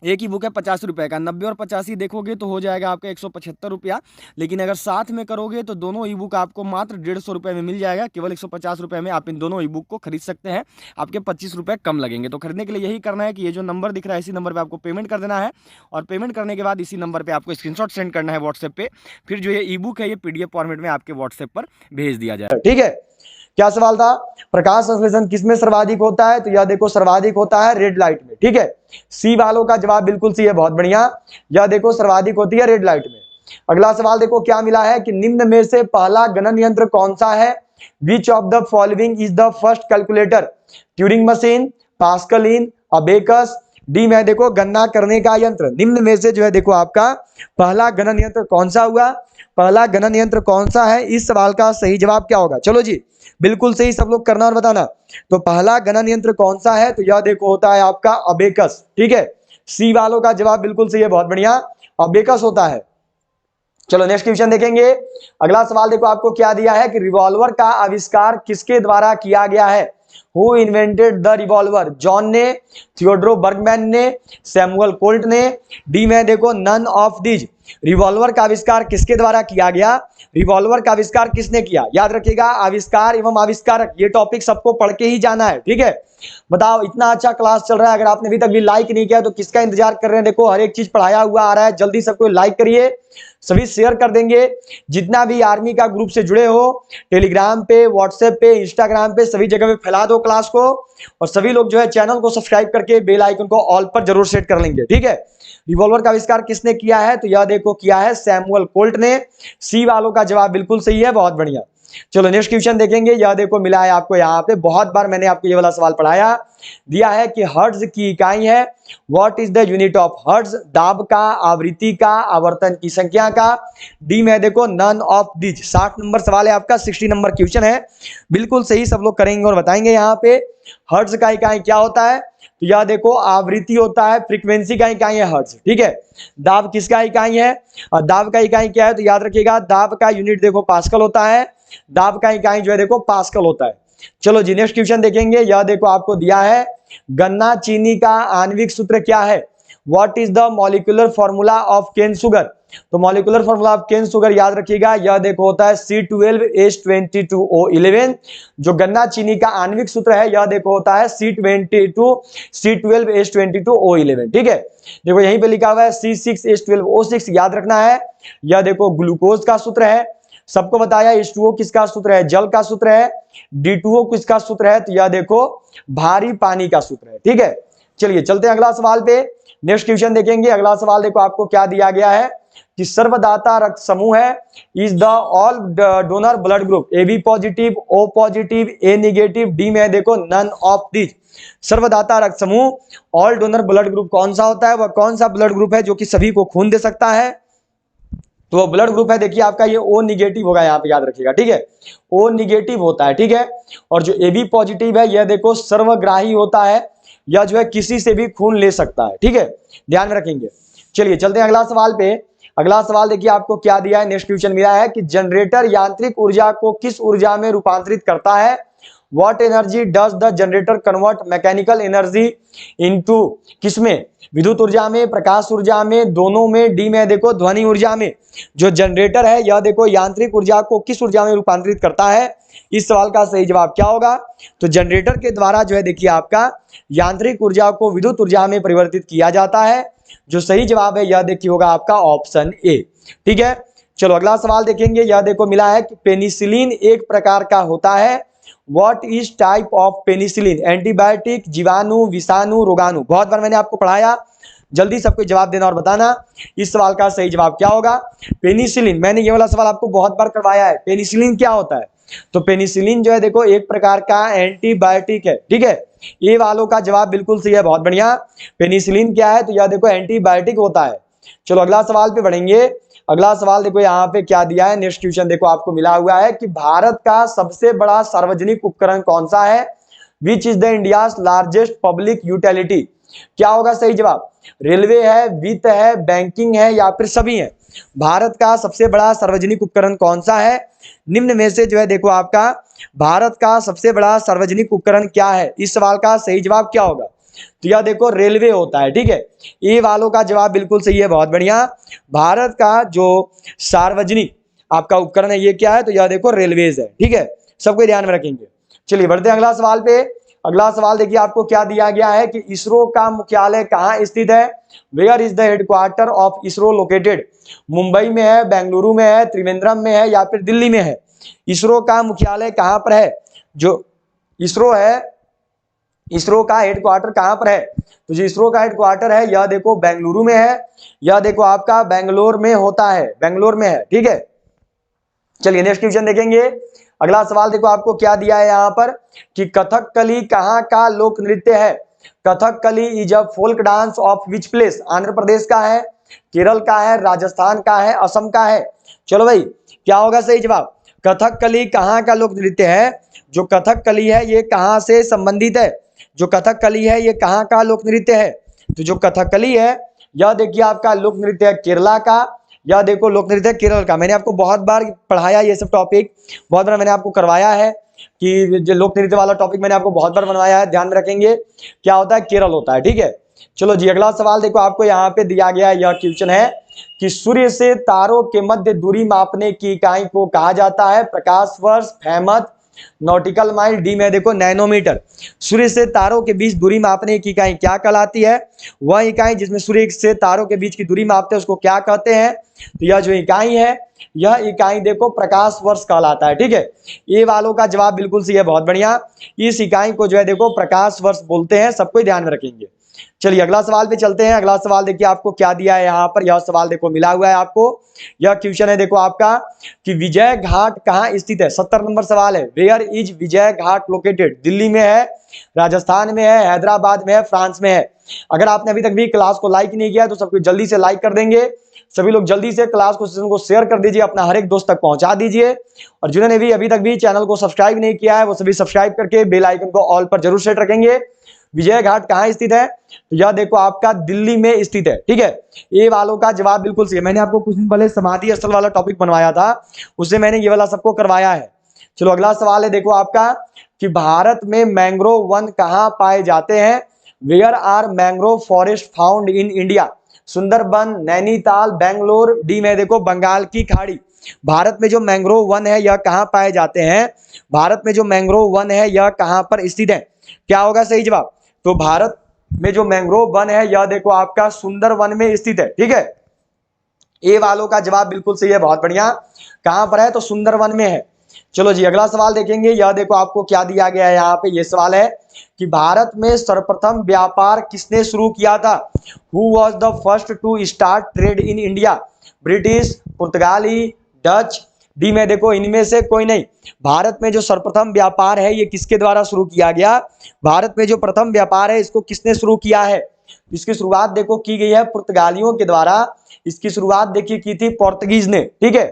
एक ही बुक है 50 रुपये का। 90 और 85 देखोगे तो हो जाएगा आपका 175 रुपया। लेकिन अगर साथ में करोगे तो दोनों ई बुक आपको मात्र 150 रुपये में मिल जाएगा। केवल 150 रुपये में आप इन दोनों ई बुक को खरीद सकते हैं। आपके 25 रुपये कम लगेंगे। तो खरीदने के लिए यही करना है कि ये जो नंबर दिख रहा है इसी नंबर पर आपको पेमेंट कर देना है और पेमेंट करने के बाद इसी नंबर पर आपको स्क्रीनशॉट सेंड करना है व्हाट्सएप पर। फिर जो ये ई बुक है ये PDF फॉर्मेट में आपके व्हाट्सएप पर भेज दिया जाए। ठीक है, क्या सवाल था? प्रकाश संश्लेषण किसमें सर्वाधिक होता है? तो यह देखो सर्वाधिक होता है रेड लाइट में, ठीक है। सी वालों का जवाब बिल्कुल सही है, बहुत बढ़िया। यह देखो सर्वाधिक होती है रेड लाइट में। अगला सवाल देखो क्या मिला है कि निम्न में से पहला गणन यंत्र कौन सा है? Which of the following is the first calculator? Turing machine, Pascaline, abacus, D में देखो गणना करने का यंत्र। निम्न में से जो है देखो आपका पहला गणन यंत्र कौन सा हुआ? पहला गणन यंत्र कौन सा है? इस सवाल का सही जवाब क्या होगा? चलो जी बिल्कुल सही सब लोग करना और बताना। तो पहला गणन यंत्र कौन सा है? तो यह देखो होता है आपका अबेकस, ठीक है। सी वालों का जवाब बिल्कुल सही है, बहुत बढ़िया, अबेकस होता है। चलो नेक्स्ट क्वेश्चन देखेंगे। अगला सवाल देखो आपको क्या दिया है कि रिवॉल्वर का आविष्कार किसके द्वारा किया गया है? Who invented the revolver? John ने, थियोडोर बर्गमैन ने, सैमुअल कोल्ट ने, डी में देखो नन ऑफ दीज। रिवॉल्वर का आविष्कार किसके द्वारा किया गया? रिवॉल्वर का आविष्कार किसने किया? याद रखिएगा आविष्कार एवं आविष्कारक ये टॉपिक सबको पढ़ के ही जाना है, ठीक है। बताओ इतना अच्छा क्लास चल रहा है, अगर आपने अभी तक भी लाइक नहीं किया तो किसका इंतजार कर रहे हैं? देखो हर एक चीज पढ़ाया हुआ आ रहा है, जल्दी सबको लाइक करिए, सभी शेयर कर देंगे। जितना भी आर्मी का ग्रुप से जुड़े हो, टेलीग्राम पे, व्हाट्सएप पे, इंस्टाग्राम पे, सभी जगह पे फैला दो क्लास को। और सभी लोग जो है चैनल को सब्सक्राइब करके बेल आइकन को ऑल पर जरूर सेट कर लेंगे, ठीक है। रिवॉल्वर का आविष्कार किसने किया है? तो यह देखो किया है सैमुअल कोल्ट ने। सी वालों का जवाब बिल्कुल सही है, बहुत बढ़िया। चलो नेक्स्ट क्वेश्चन देखेंगे। यह देखो मिला है आपको यहाँ पे, बहुत बार मैंने आपको ये वाला सवाल पढ़ाया। दिया है कि हर्ट्ज की इकाई है। What is the unit of hertz? दाब का, आवृत्ति का, आवर्तन की संख्या का, डी में देखो नन ऑफ दीज। 60 नंबर सवाल है आपका, 60 नंबर क्वेश्चन है, बिल्कुल सही सब लोग करेंगे और बताएंगे। यहाँ पे हर्ट्ज का इकाई क्या होता है? तो यह देखो आवृत्ति होता है, फ्रीक्वेंसी का इकाई है हर्ट्ज, ठीक है। दाब किसका इकाई है? और दाब का इकाई क्या है? तो याद रखिएगा दाब का यूनिट देखो पास्कल होता है, दाब का इकाई जो है देखो पास्कल होता है। चलो जी नेक्स्ट क्वेश्चन देखेंगे। यह देखो आपको दिया है गन्ना चीनी का आणविक सूत्र क्या है? What is the molecular formula of cane sugar? तो molecular formula of cane sugar याद रखिएगा, यह देखो होता है C12H22O11। जो गन्ना चीनी का आणविक सूत्र है यह देखो होता है C12H22O11, ठीक है। देखो यहीं पे लिखा हुआ है C6H12O6, याद रखना है। यह देखो ग्लूकोज का सूत्र है, सबको बताया। H2O किसका सूत्र है? जल का सूत्र है। D2O किसका सूत्र है? तो यह देखो भारी पानी का सूत्र है, ठीक है। चलिए चलते हैं अगला सवाल पे, नेक्स्ट क्वेश्चन देखेंगे। अगला सवाल देखो आपको क्या दिया गया है कि सर्वदाता रक्त समूह है is the all donor blood group? AB positive, O positive, A negative, D में देखो नन ऑफ दीज। सर्वदाता रक्त समूह ऑल डोनर ब्लड ग्रुप कौन सा होता है? वह कौन सा ब्लड ग्रुप है जो कि सभी को खून दे सकता है? तो वो ब्लड ग्रुप है देखिए आपका ये O निगेटिव होगा, यहाँ पे याद रखिएगा, ठीक है। O निगेटिव होता है, ठीक है। और जो AB पॉजिटिव है यह देखो सर्वग्राही होता है, यह जो है किसी से भी खून ले सकता है, ठीक है, ध्यान में रखेंगे। चलिए चलते हैं अगला सवाल पे। अगला सवाल देखिए आपको क्या दिया है, नेक्स्ट क्वेश्चन मिला है कि जनरेटर यांत्रिक ऊर्जा को किस ऊर्जा में रूपांतरित करता है? What energy does the generator convert mechanical energy into? किसमें? विद्युत ऊर्जा में, प्रकाश ऊर्जा में, दोनों में, डी में देखो ध्वनि ऊर्जा में। जो जनरेटर है यह देखो यांत्रिक ऊर्जा को किस ऊर्जा में रूपांतरित करता है? इस सवाल का सही जवाब क्या होगा? तो जनरेटर के द्वारा जो है देखिए आपका यांत्रिक ऊर्जा को विद्युत ऊर्जा में परिवर्तित किया जाता है। जो सही जवाब है यह देखिए होगा आपका ऑप्शन ए, ठीक है। चलो अगला सवाल देखेंगे। यह देखो मिला है कि पेनिसिलिन एक प्रकार का होता है। What is type of penicillin? Antibiotic, जीवाणु, विषाणु, रोगाणु। बहुत बार मैंने आपको पढ़ाया, जल्दी सबको जवाब देना और बताना इस सवाल का सही जवाब क्या होगा। पेनिसिलिन, मैंने ये वाला सवाल आपको बहुत बार करवाया है, पेनिसिलिन क्या होता है? तो पेनिसिलिन जो है देखो एक प्रकार का एंटीबायोटिक है, ठीक है। ये वालों का जवाब बिल्कुल सही है, बहुत बढ़िया। पेनिसिलिन क्या है? तो यह देखो एंटीबायोटिक होता है। चलो अगला सवाल पे बढ़ेंगे। अगला सवाल देखो यहाँ पे क्या दिया है, नेक्स्ट क्वेश्चन देखो आपको मिला हुआ है कि भारत का सबसे बड़ा सार्वजनिक उपकरण कौन सा है? Which is the India's largest public utility? क्या होगा सही जवाब? रेलवे है, वित्त है, बैंकिंग है, या फिर सभी है? भारत का सबसे बड़ा सार्वजनिक उपकरण कौन सा है? निम्न में से जो है देखो आपका भारत का सबसे बड़ा सार्वजनिक उपकरण क्या है? इस सवाल का सही जवाब क्या होगा? तो यह देखो रेलवे होता है, ठीक है। ए वालों का जवाब बिल्कुल सही है, बहुत बढ़िया। भारत का जो सार्वजनिक आपका उपकरण है ये क्या है? तो यह देखो रेलवेज है, ठीक है, सबको ध्यान में रखेंगे। चलिए बढ़ते हैं अगला सवाल पे। अगला सवाल देखिए आपको क्या दिया गया है कि इसरो का मुख्यालय कहाँ स्थित है? Where is the headquarter of ISRO located? Mumbai में है, बेंगलुरु में है, त्रिवेंद्रम में है, या फिर दिल्ली में है? इसरो का मुख्यालय कहाँ पर है? जो इसरो है, इसरो का हेडक्वार्टर कहां पर है? तो जो इसरो का हेडक्वार्टर है यह देखो बेंगलुरु में है, यह देखो आपका बेंगलोर में होता है, बेंगलोर में है, ठीक है। चलिए नेक्स्ट क्वेश्चन देखेंगे। अगला सवाल देखो आपको क्या दिया है यहाँ पर कि कथकली कहाँ का लोक नृत्य है? Kathakali is a folk dance of which place? Andhra Pradesh का है, केरल का है, राजस्थान का है, असम का है? चलो भाई क्या होगा सही जवाब? कथकली कहाँ का लोक नृत्य है? जो कथकली है ये कहाँ से संबंधित है? जो कथकली है ये कहाँ का लोक नृत्य है? तो जो कथकली है यह देखिए आपका लोक नृत्य है केरला का, यह देखो लोक नृत्य केरल का। मैंने आपको बहुत बार पढ़ाया ये सब टॉपिक, बहुत बार मैंने आपको करवाया है कि जो लोक नृत्य वाला टॉपिक मैंने आपको बहुत बार बनवाया है, ध्यान में रखेंगे। क्या होता है? केरल होता है, ठीक है। चलो जी अगला सवाल देखो आपको यहाँ पे दिया गया है, यह क्वेश्चन है कि सूर्य से तारों के मध्य दूरी मापने की इकाई को कहा जाता है? प्रकाश वर्ष, फेमत, नॉटिकल माइल, डी में देखो नैनोमीटर। सूर्य से तारों के बीच दूरी मापने की इकाई क्या कहलाती है? वह इकाई जिसमें सूर्य से तारों के बीच की दूरी मापते हैं उसको क्या कहते हैं? तो यह जो इकाई है यह इकाई देखो प्रकाश वर्ष कहलाता है, ठीक है। ये वालों का जवाब बिल्कुल सही है, बहुत बढ़िया। इस इकाई को जो है देखो प्रकाश वर्ष बोलते हैं, सबको ध्यान में रखेंगे। चलिए अगला सवाल पे चलते हैं। अगला सवाल देखिए आपको क्या दिया है यहाँ पर, यह सवाल देखो मिला हुआ है आपको। यह क्वेश्चन है देखो आपका कि विजय घाट कहाँ स्थित है? 70 नंबर सवाल है। Where is Vijay Ghat located? Delhi में है, राजस्थान में है, हैदराबाद में है, फ्रांस में है। अगर आपने अभी तक भी क्लास को लाइक नहीं किया तो सबको जल्दी से लाइक कर देंगे। सभी लोग जल्दी से क्लास को सेशन को शेयर कर दीजिए, अपना हर एक दोस्त तक पहुंचा दीजिए। और जिन्होंने भी अभी तक भी चैनल को सब्सक्राइब नहीं किया है वो सभी सब्सक्राइब करके बेल आइकन को ऑल पर जरूर सेट रखेंगे। विजय घाट कहाँ स्थित है? तो यह देखो आपका दिल्ली में स्थित है, ठीक है। ये वालों का जवाब बिल्कुल सही है। मैंने आपको कुछ दिन पहले समाधि स्थल वाला टॉपिक बनवाया था, उससे मैंने ये वाला सबको करवाया है। चलो अगला सवाल है देखो आपका कि भारत में मैंग्रोव वन कहाँ पाए जाते हैं? Where are mangrove forest found in India? Sundarban, Nainital, Bangalore, D में देखो बंगाल की खाड़ी। भारत में जो मैंग्रोव वन है यह कहाँ पाए जाते हैं? भारत में जो मैंग्रोव वन है यह कहाँ पर स्थित है? क्या होगा सही जवाब? तो भारत में जो मैंग्रोव वन है यह देखो आपका सुंदरवन में स्थित है, ठीक है। ए वालों का जवाब बिल्कुल सही है, बहुत बढ़िया। कहां पर है? तो सुंदरवन में है। चलो जी अगला सवाल देखेंगे। यह देखो आपको क्या दिया गया है यहाँ पे, ये सवाल है कि भारत में सर्वप्रथम व्यापार किसने शुरू किया था? Who was the first to start trade in India? British, पुर्तगाली, डच, डी में देखो इनमें से कोई नहीं। भारत में जो सर्वप्रथम व्यापार है ये किसके द्वारा शुरू किया गया? भारत में जो प्रथम व्यापार है इसको किसने शुरू किया है? इसकी शुरुआत देखो की गई है पुर्तगालियों के द्वारा। इसकी शुरुआत देखिए की थी पोर्तुगीज ने, ठीक है।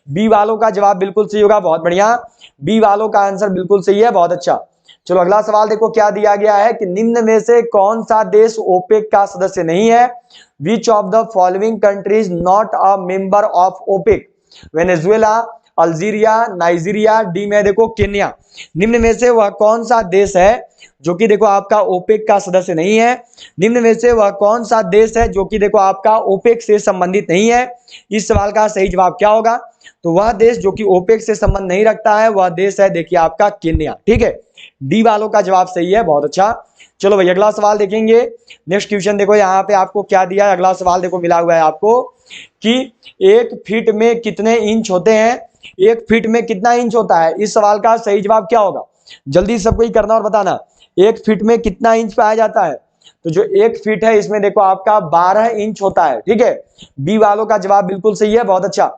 बी वालों का जवाब बिल्कुल सही होगा, बहुत बढ़िया। बी वालों का आंसर बिल्कुल सही है, बहुत अच्छा। चलो अगला सवाल देखो क्या दिया गया है कि निम्न में से कौन सा देश ओपेक का सदस्य नहीं है? Which of the following countries not a member of OPEC? Venezuela, Algeria, Nigeria, D में देखो केन्या। निम्न में से वह कौन सा देश है जो कि देखो आपका ओपेक का सदस्य नहीं है? निम्न में से वह कौन सा देश है जो कि देखो आपका ओपेक से संबंधित नहीं है? इस सवाल का सही जवाब क्या होगा? तो वह देश जो कि ओपेक से संबंध नहीं रखता है वह देश है देखिए आपका केन्या, ठीक है। डी वालों का जवाब सही है, बहुत अच्छा। चलो भाई अगला सवाल देखेंगे। नेक्स्ट क्वेश्चन देखो यहाँ पे आपको क्या दिया है। अगला सवाल देखो मिला हुआ है आपको कि 1 फीट में कितने इंच होते हैं? 1 फीट में कितना इंच होता है? इस सवाल का सही जवाब क्या होगा? जल्दी सबको ही करना और बताना। 1 फीट में कितना इंच पाया जाता है? तो जो 1 फीट है इसमें देखो आपका 12 इंच होता है, ठीक है। बी वालों का जवाब बिल्कुल सही है, बहुत अच्छा।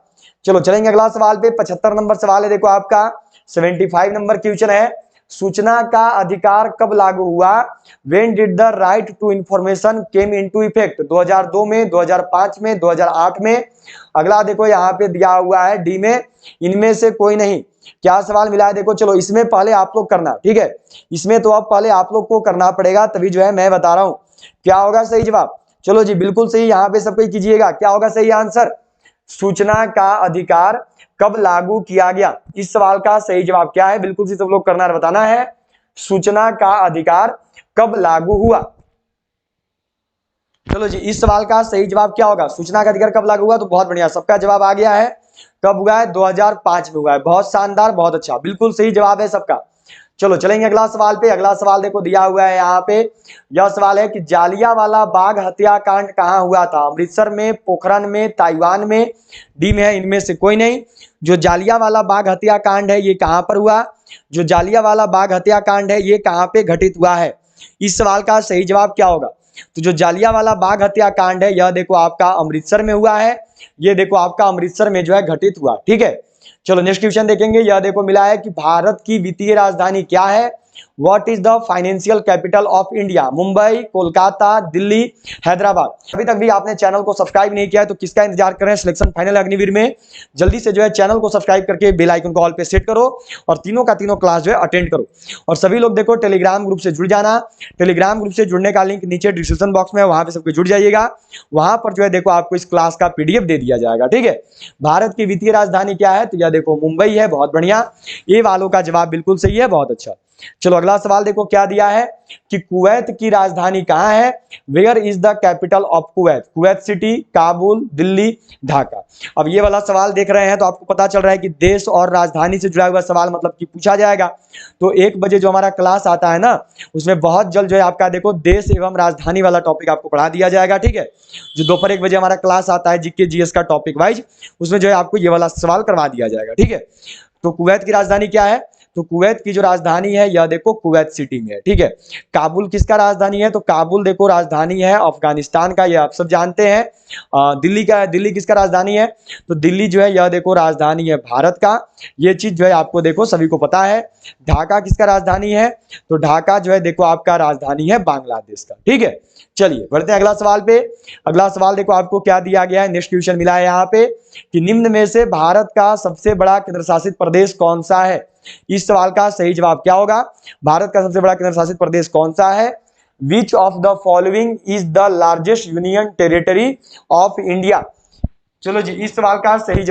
चलो चलेंगे अगला सवाल पे। 75 नंबर सवाल है देखो आपका। 75 नंबर क्वेश्चन है, सूचना का अधिकार कब लागू हुआ? When did the right to information came into effect? 2002 में, 2005 में, 2008 में। अगला देखो यहाँ पे दिया हुआ है डी में इनमें से कोई नहीं। क्या सवाल मिला है देखो। चलो इसमें पहले आप लोग करना, ठीक है। इसमें तो अब पहले आप लोग को करना पड़ेगा तभी जो है मैं बता रहा हूं क्या होगा सही जवाब। चलो जी बिल्कुल सही, यहाँ पे सबको कीजिएगा। क्या होगा सही आंसर? सूचना का अधिकार कब लागू किया गया? इस सवाल का सही जवाब क्या है? बिल्कुल सी सब लोग करना और बताना है। सूचना का अधिकार कब लागू हुआ? चलो जी इस सवाल का सही जवाब क्या होगा? सूचना का अधिकार कब लागू हुआ? तो बहुत बढ़िया, सबका जवाब आ गया है। कब हुआ है? 2005 में हुआ है। बहुत शानदार, बहुत अच्छा, बिल्कुल सही जवाब है सबका। चलो चलेंगे अगला सवाल पे। अगला सवाल देखो दिया हुआ है यहाँ पे। यह सवाल है कि जालियांवाला बाग हत्याकांड कहाँ हुआ था? अमृतसर में, पोखरण में, ताइवान में, डी में है इनमें से कोई नहीं। जो जालियांवाला बाग हत्याकांड है ये कहाँ पर हुआ? जो जालियांवाला बाग हत्याकांड है ये कहाँ पे घटित हुआ है? इस सवाल का सही जवाब क्या होगा? तो जो जालियांवाला बाग हत्याकांड है यह देखो आपका अमृतसर में हुआ है। ये देखो आपका अमृतसर में जो है घटित हुआ। ठीक है, चलो नेक्स्ट क्वेश्चन देखेंगे। यह देखो मिला है कि भारत की वित्तीय राजधानी क्या है? What is the financial capital of India? Mumbai, Kolkata, Delhi, Hyderabad. अभी तक भी आपने चैनल को सब्सक्राइब नहीं किया है तो किसका इंतजार कर रहे हैं? सिलेक्शन फाइनल अग्निवीर में जल्दी से जो है चैनल को सब्सक्राइब करके बेल आइकन को ऑल पे सेट करो और तीनों का तीनों क्लास जो है अटेंड करो। और सभी लोग देखो टेलीग्राम ग्रुप से जुड़ जाना। टेलीग्राम ग्रुप से जुड़ने का लिंक नीचे डिस्क्रिप्शन बॉक्स में है, वहां पे सबको जुड़ जाइएगा। वहां पर जो है देखो आपको इस क्लास का पीडीएफ दे दिया जाएगा। ठीक है, भारत की वित्तीय राजधानी क्या है? तो यह देखो मुंबई है। बहुत बढ़िया, ये वालों का जवाब बिल्कुल सही है, बहुत अच्छा। चलो अगला सवाल देखो क्या दिया है कि कुवैत की राजधानी कहां है? Where is the capital of Kuwait? Kuwait city, Kabul, Delhi, Dhaka. अब ये वाला सवाल देख रहे हैं तो आपको पता चल रहा है कि देश और राजधानी से जुड़ा हुआ सवाल मतलब कि पूछा जाएगा। तो 1 बजे जो हमारा क्लास आता है ना उसमें बहुत जल्द जो है आपका देखो देश एवं राजधानी वाला टॉपिक आपको पढ़ा दिया जाएगा। ठीक है, जो दोपहर 1 बजे हमारा क्लास आता है जीके जीएस का टॉपिक वाइज, उसमें जो है आपको ये वाला सवाल करवा दिया जाएगा। ठीक है, तो कुवैत की राजधानी क्या है? तो कुवैत की जो राजधानी है यह देखो कुवैत सिटी में है। ठीक है, काबुल किसका राजधानी है? तो काबुल देखो राजधानी है अफगानिस्तान का, यह आप सब जानते हैं। दिल्ली किसका राजधानी है? तो दिल्ली जो है यह देखो राजधानी है भारत का। ये चीज जो है आपको देखो सभी को पता है। ढाका किसका राजधानी है? तो ढाका जो है देखो आपका राजधानी है बांग्लादेश का। ठीक है, चलिए बढ़ते हैं अगला सवाल पे। अगला सवाल देखो आपको क्या दिया गया है, नेक्स्ट क्वेश्चन मिला है यहाँ पे कि निम्न में से भारत का सबसे बड़ा केंद्र शासित प्रदेश कौन सा है? इस सवाल का सही जवाब क्या होगा? भारत का सबसे बड़ा केंद्र शासित प्रदेश कौन सा है? Which of the following is the largest union territory of India? चलो जी, इस सवाल का सही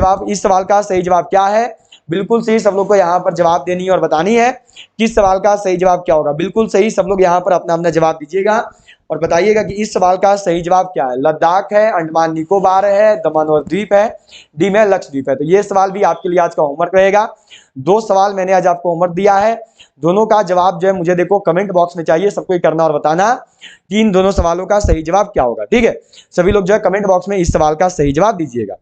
जवाब क्या है? बिल्कुल सही, सब लोग को यहाँ पर जवाब देनी है और बतानी है कि इस सवाल का सही जवाब क्या होगा। बिल्कुल सही, सब लोग यहाँ पर अपना अपना जवाब दीजिएगा और बताइएगा कि इस सवाल का सही जवाब क्या है। लद्दाख है, अंडमान निकोबार है, दमन और द्वीप है, डी में लक्षद्वीप है। तो ये सवाल भी आपके लिए आज का होमवर्क रहेगा। 2 सवाल मैंने आज आपको होमवर्क दिया है, दोनों का जवाब जो है मुझे देखो कमेंट बॉक्स में चाहिए, सबको ही करना और बताना कि इन दोनों सवालों का सही जवाब क्या होगा। ठीक है, सभी लोग जो है कमेंट बॉक्स में इस सवाल का सही जवाब दीजिएगा।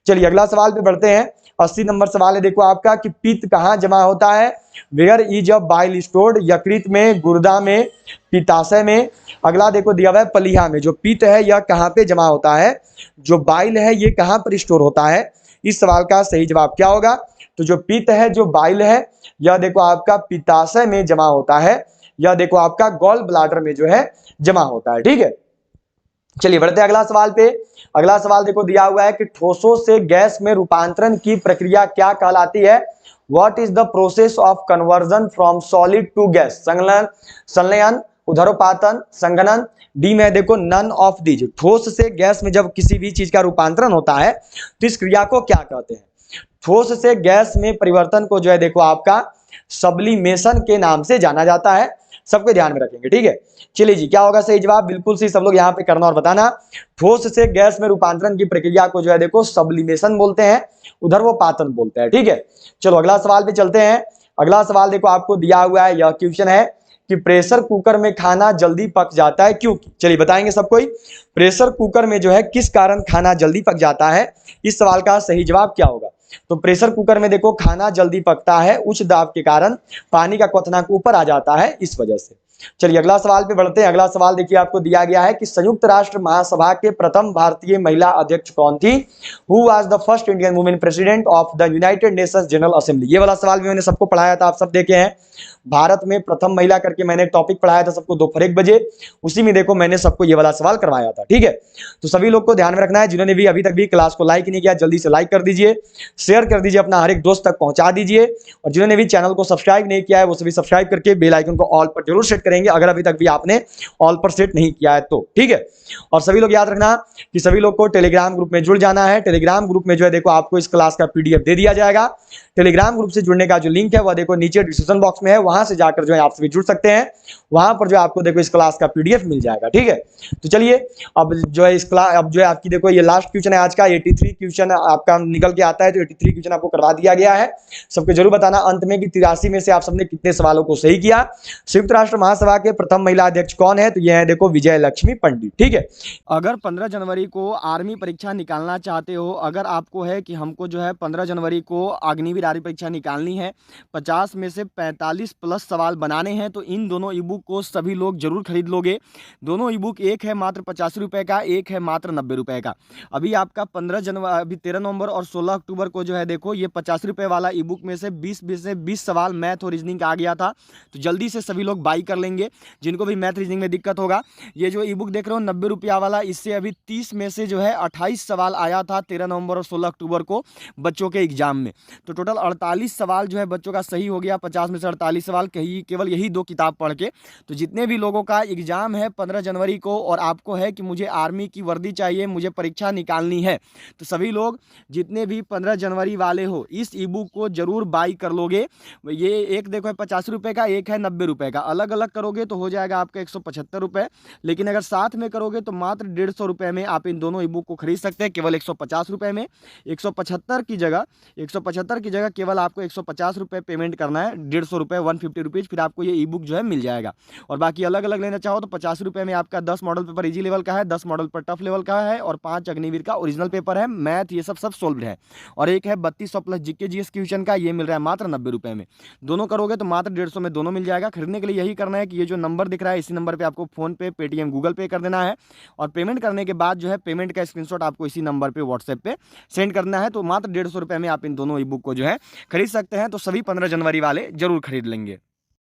चलिए अगला सवाल पे बढ़ते हैं। 80 नंबर सवाल है देखो आपका कि पित्त कहाँ जमा होता है? Where is a bile stored? यकृत में, गुर्दा में, पित्ताशय में। अगला देखो दिया हुआ है पलीहा में। जो पित्त है यह कहाँ पे जमा होता है? जो बाइल है ये कहाँ पर स्टोर होता है? इस सवाल का सही जवाब क्या होगा? तो जो पित्त है, जो बाइल है, यह देखो आपका पित्ताशय में जमा होता है, यह देखो आपका गॉल ब्लाडर में जो है जमा होता है। ठीक है, चलिए बढ़ते हैं अगला सवाल पे। अगला सवाल देखो दिया हुआ है कि ठोसों से गैस में रूपांतरण की प्रक्रिया क्या कहलाती है? What is the process of conversion from solid to gas? संलयन, उदरोपातन, संघनन, डी में देखो नन ऑफ दीज। ठोस से गैस में जब किसी भी चीज का रूपांतरण होता है तो इस क्रिया को क्या कहते हैं? ठोस से गैस में परिवर्तन को जो है देखो आपका सब्लिमेशन के नाम से जाना जाता है। सबको ध्यान में रखेंगे। ठीक है, चलिए जी, क्या होगा सही जवाब? बिल्कुल सही, सब लोग यहाँ पे करना और बताना। ठोस से गैस में रूपांतरण की प्रक्रिया को जो है देखो सब्लिमेशन बोलते हैं, उधर वो पातन बोलते हैं। ठीक है, चलो अगला सवाल पे चलते हैं। अगला सवाल देखो आपको दिया हुआ है, यह क्वेश्चन है कि प्रेशर कुकर में खाना जल्दी पक जाता है क्यों? चलिए बताएंगे सब कोई। प्रेशर कुकर में जो है किस कारण खाना जल्दी पक जाता है? इस सवाल का सही जवाब क्या होगा? तो प्रेशर कुकर में देखो खाना जल्दी पकता है उच्च दाब के कारण, पानी का क्वथनांक ऊपर आ जाता है इस वजह से। चलिए अगला सवाल पे बढ़ते हैं। अगला सवाल देखिए आपको दिया गया है कि संयुक्त राष्ट्र महासभा के प्रथम भारतीय महिला अध्यक्ष कौन थी? Who was the first Indian women president of the United Nations general assembly? ये वाला सवाल भी मैंने सबको पढ़ाया था, आप सब देखे हैं। भारत में प्रथम महिला करके मैंने टॉपिक पढ़ाया था सबको दोपहर 1 बजे, उसी में देखो मैंने सबको ये वाला सवाल करवाया था। ठीक है, तो सभी लोग को ध्यान में रखना है। जिन्होंने भी अभी तक भी क्लास को लाइक नहीं किया जल्दी से लाइक कर दीजिए, शेयर कर दीजिए, अपना हर एक दोस्त तक पहुंचा दीजिए। और जिन्होंने भी चैनल को सब्सक्राइब नहीं किया है वो सभी सब्सक्राइब करके बेल आइकन को ऑल पर जरूर सेट करें करेंगे अगर अभी तक भी आपने ऑल पर सेट नहीं किया है तो, ठीक है। और सभी लोग याद रखना कि सभी लोग को टेलीग्राम ग्रुप में जुड़ जाना है। टेलीग्राम ग्रुप में जो है देखो आपको इस क्लास का पीडीएफ दे दिया जाएगा। टेलीग्राम ग्रुप से जुड़ने का जो लिंक है वह देखो नीचे डिस्क्रिप्शन बॉक्स में है, वहां से जाकर जो है आप सभी जुड़ सकते हैं। वहां पर जो आपको देखो इस क्लास का पीडीएफ मिल जाएगा, ठीक है। तो चलिए अब जो है इस क्लास, अब जो है आपकी देखो ये लास्ट क्वेश्चन है आज का, 83 क्वेश्चन आपका निकल के आता है, तो 83 क्वेश्चन आपको करवा दिया गया है। सबको जरूर बताना अंत में कि 83 में से आप सबने कितने सवालों को सही किया। संयुक्त राष्ट्र महासभा के प्रथम महिला अध्यक्ष कौन है, तो यह है देखो विजय लक्ष्मी पंडित, ठीक है। अगर 15 जनवरी को आर्मी परीक्षा निकालना चाहते हो, अगर आपको है कि हमको जो है 15 जनवरी को अग्निवीर आर्मी परीक्षा निकालनी है, 50 में से 45 प्लस सवाल बनाने हैं, तो इन दोनों ई बुक को सभी लोग जरूर खरीद लोगे। दोनों ई बुक, एक है मात्र 85 रुपये का, एक है मात्र 90 रुपये का। अभी आपका 15 जनवरी, अभी 13 नवंबर और 16 अक्टूबर को जो है देखो ये 50 रुपये वाला ई बुक में से 20 सवाल मैथ और रीजनिंग का आ गया था, तो जल्दी से सभी लोग बाई कर लेंगे जिनको भी मैथ रीजनिंग में दिक्कत होगा। ये जो ई बुक देख रहे हो 90 रुपया वाला, इससे अभी 30 में से जो है 28 सवाल आया था 13 नवंबर और 16 अक्टूबर को बच्चों के एग्जाम में, तो टोटल 48 सवाल जो है बच्चों का सही हो गया। 50 में से 48 सवाल केवल यही 2 किताब पढ़ के। तो जितने भी लोगों का एग्जाम है 15 जनवरी को और आपको है कि मुझे आर्मी की वर्दी चाहिए, मुझे परीक्षा निकालनी है, तो सभी लोग जितने भी 15 जनवरी वाले हो इस ई बुक को जरूर बाई कर लोगे। ये एक देखो है 50 रुपये का, एक है 90 रुपये का, अलग अलग करोगे तो हो जाएगा आपका 175 रुपये, लेकिन अगर साथ में करोगे तो मात्र 150 रुपये में आप इन दोनों ई बुक को खरीद सकते हैं, केवल 150 रुपये में। 175 की जगह केवल आपको 150 रुपये पेमेंट करना है, 150 रुपये 150 रुपीज़, फिर आपको ये ई बुक जो है मिल जाएगा। और बाकी अलग अलग लेना चाहो तो 50 रुपये में आपका 10 मॉडल पेपर इजी लेवल का है, 10 मॉडल पेपर टफ लेवल का है और 5 अग्निवीर का ओरिजिनल पेपर है, मैथ ये सब सोल्व है। और एक है 3200 प्लस जीके जीएस क्वेश्चन का, ये मिल रहा है मात्र 90 रुपये में। दोनों करोगे तो मात्र 150 में दोनों मिल जाएगा। खरीदने के लिए यही करना है कि ये जो नंबर दिख रहा है इसी नंबर पर आपको फोन पे, पेटीएम, गूगल पे कर देना है और पेमेंट करने के बाद जो है पेमेंट का स्क्रीनशॉट आपको इसी नंबर पे व्हाट्सएप पे सेंड करना है, तो मात्र 150 रुपये में आप इन दोनों ई बुक को जो है खरीद सकते हैं। तो सभी 15 जनवरी वाले जरूर खरीद लेंगे।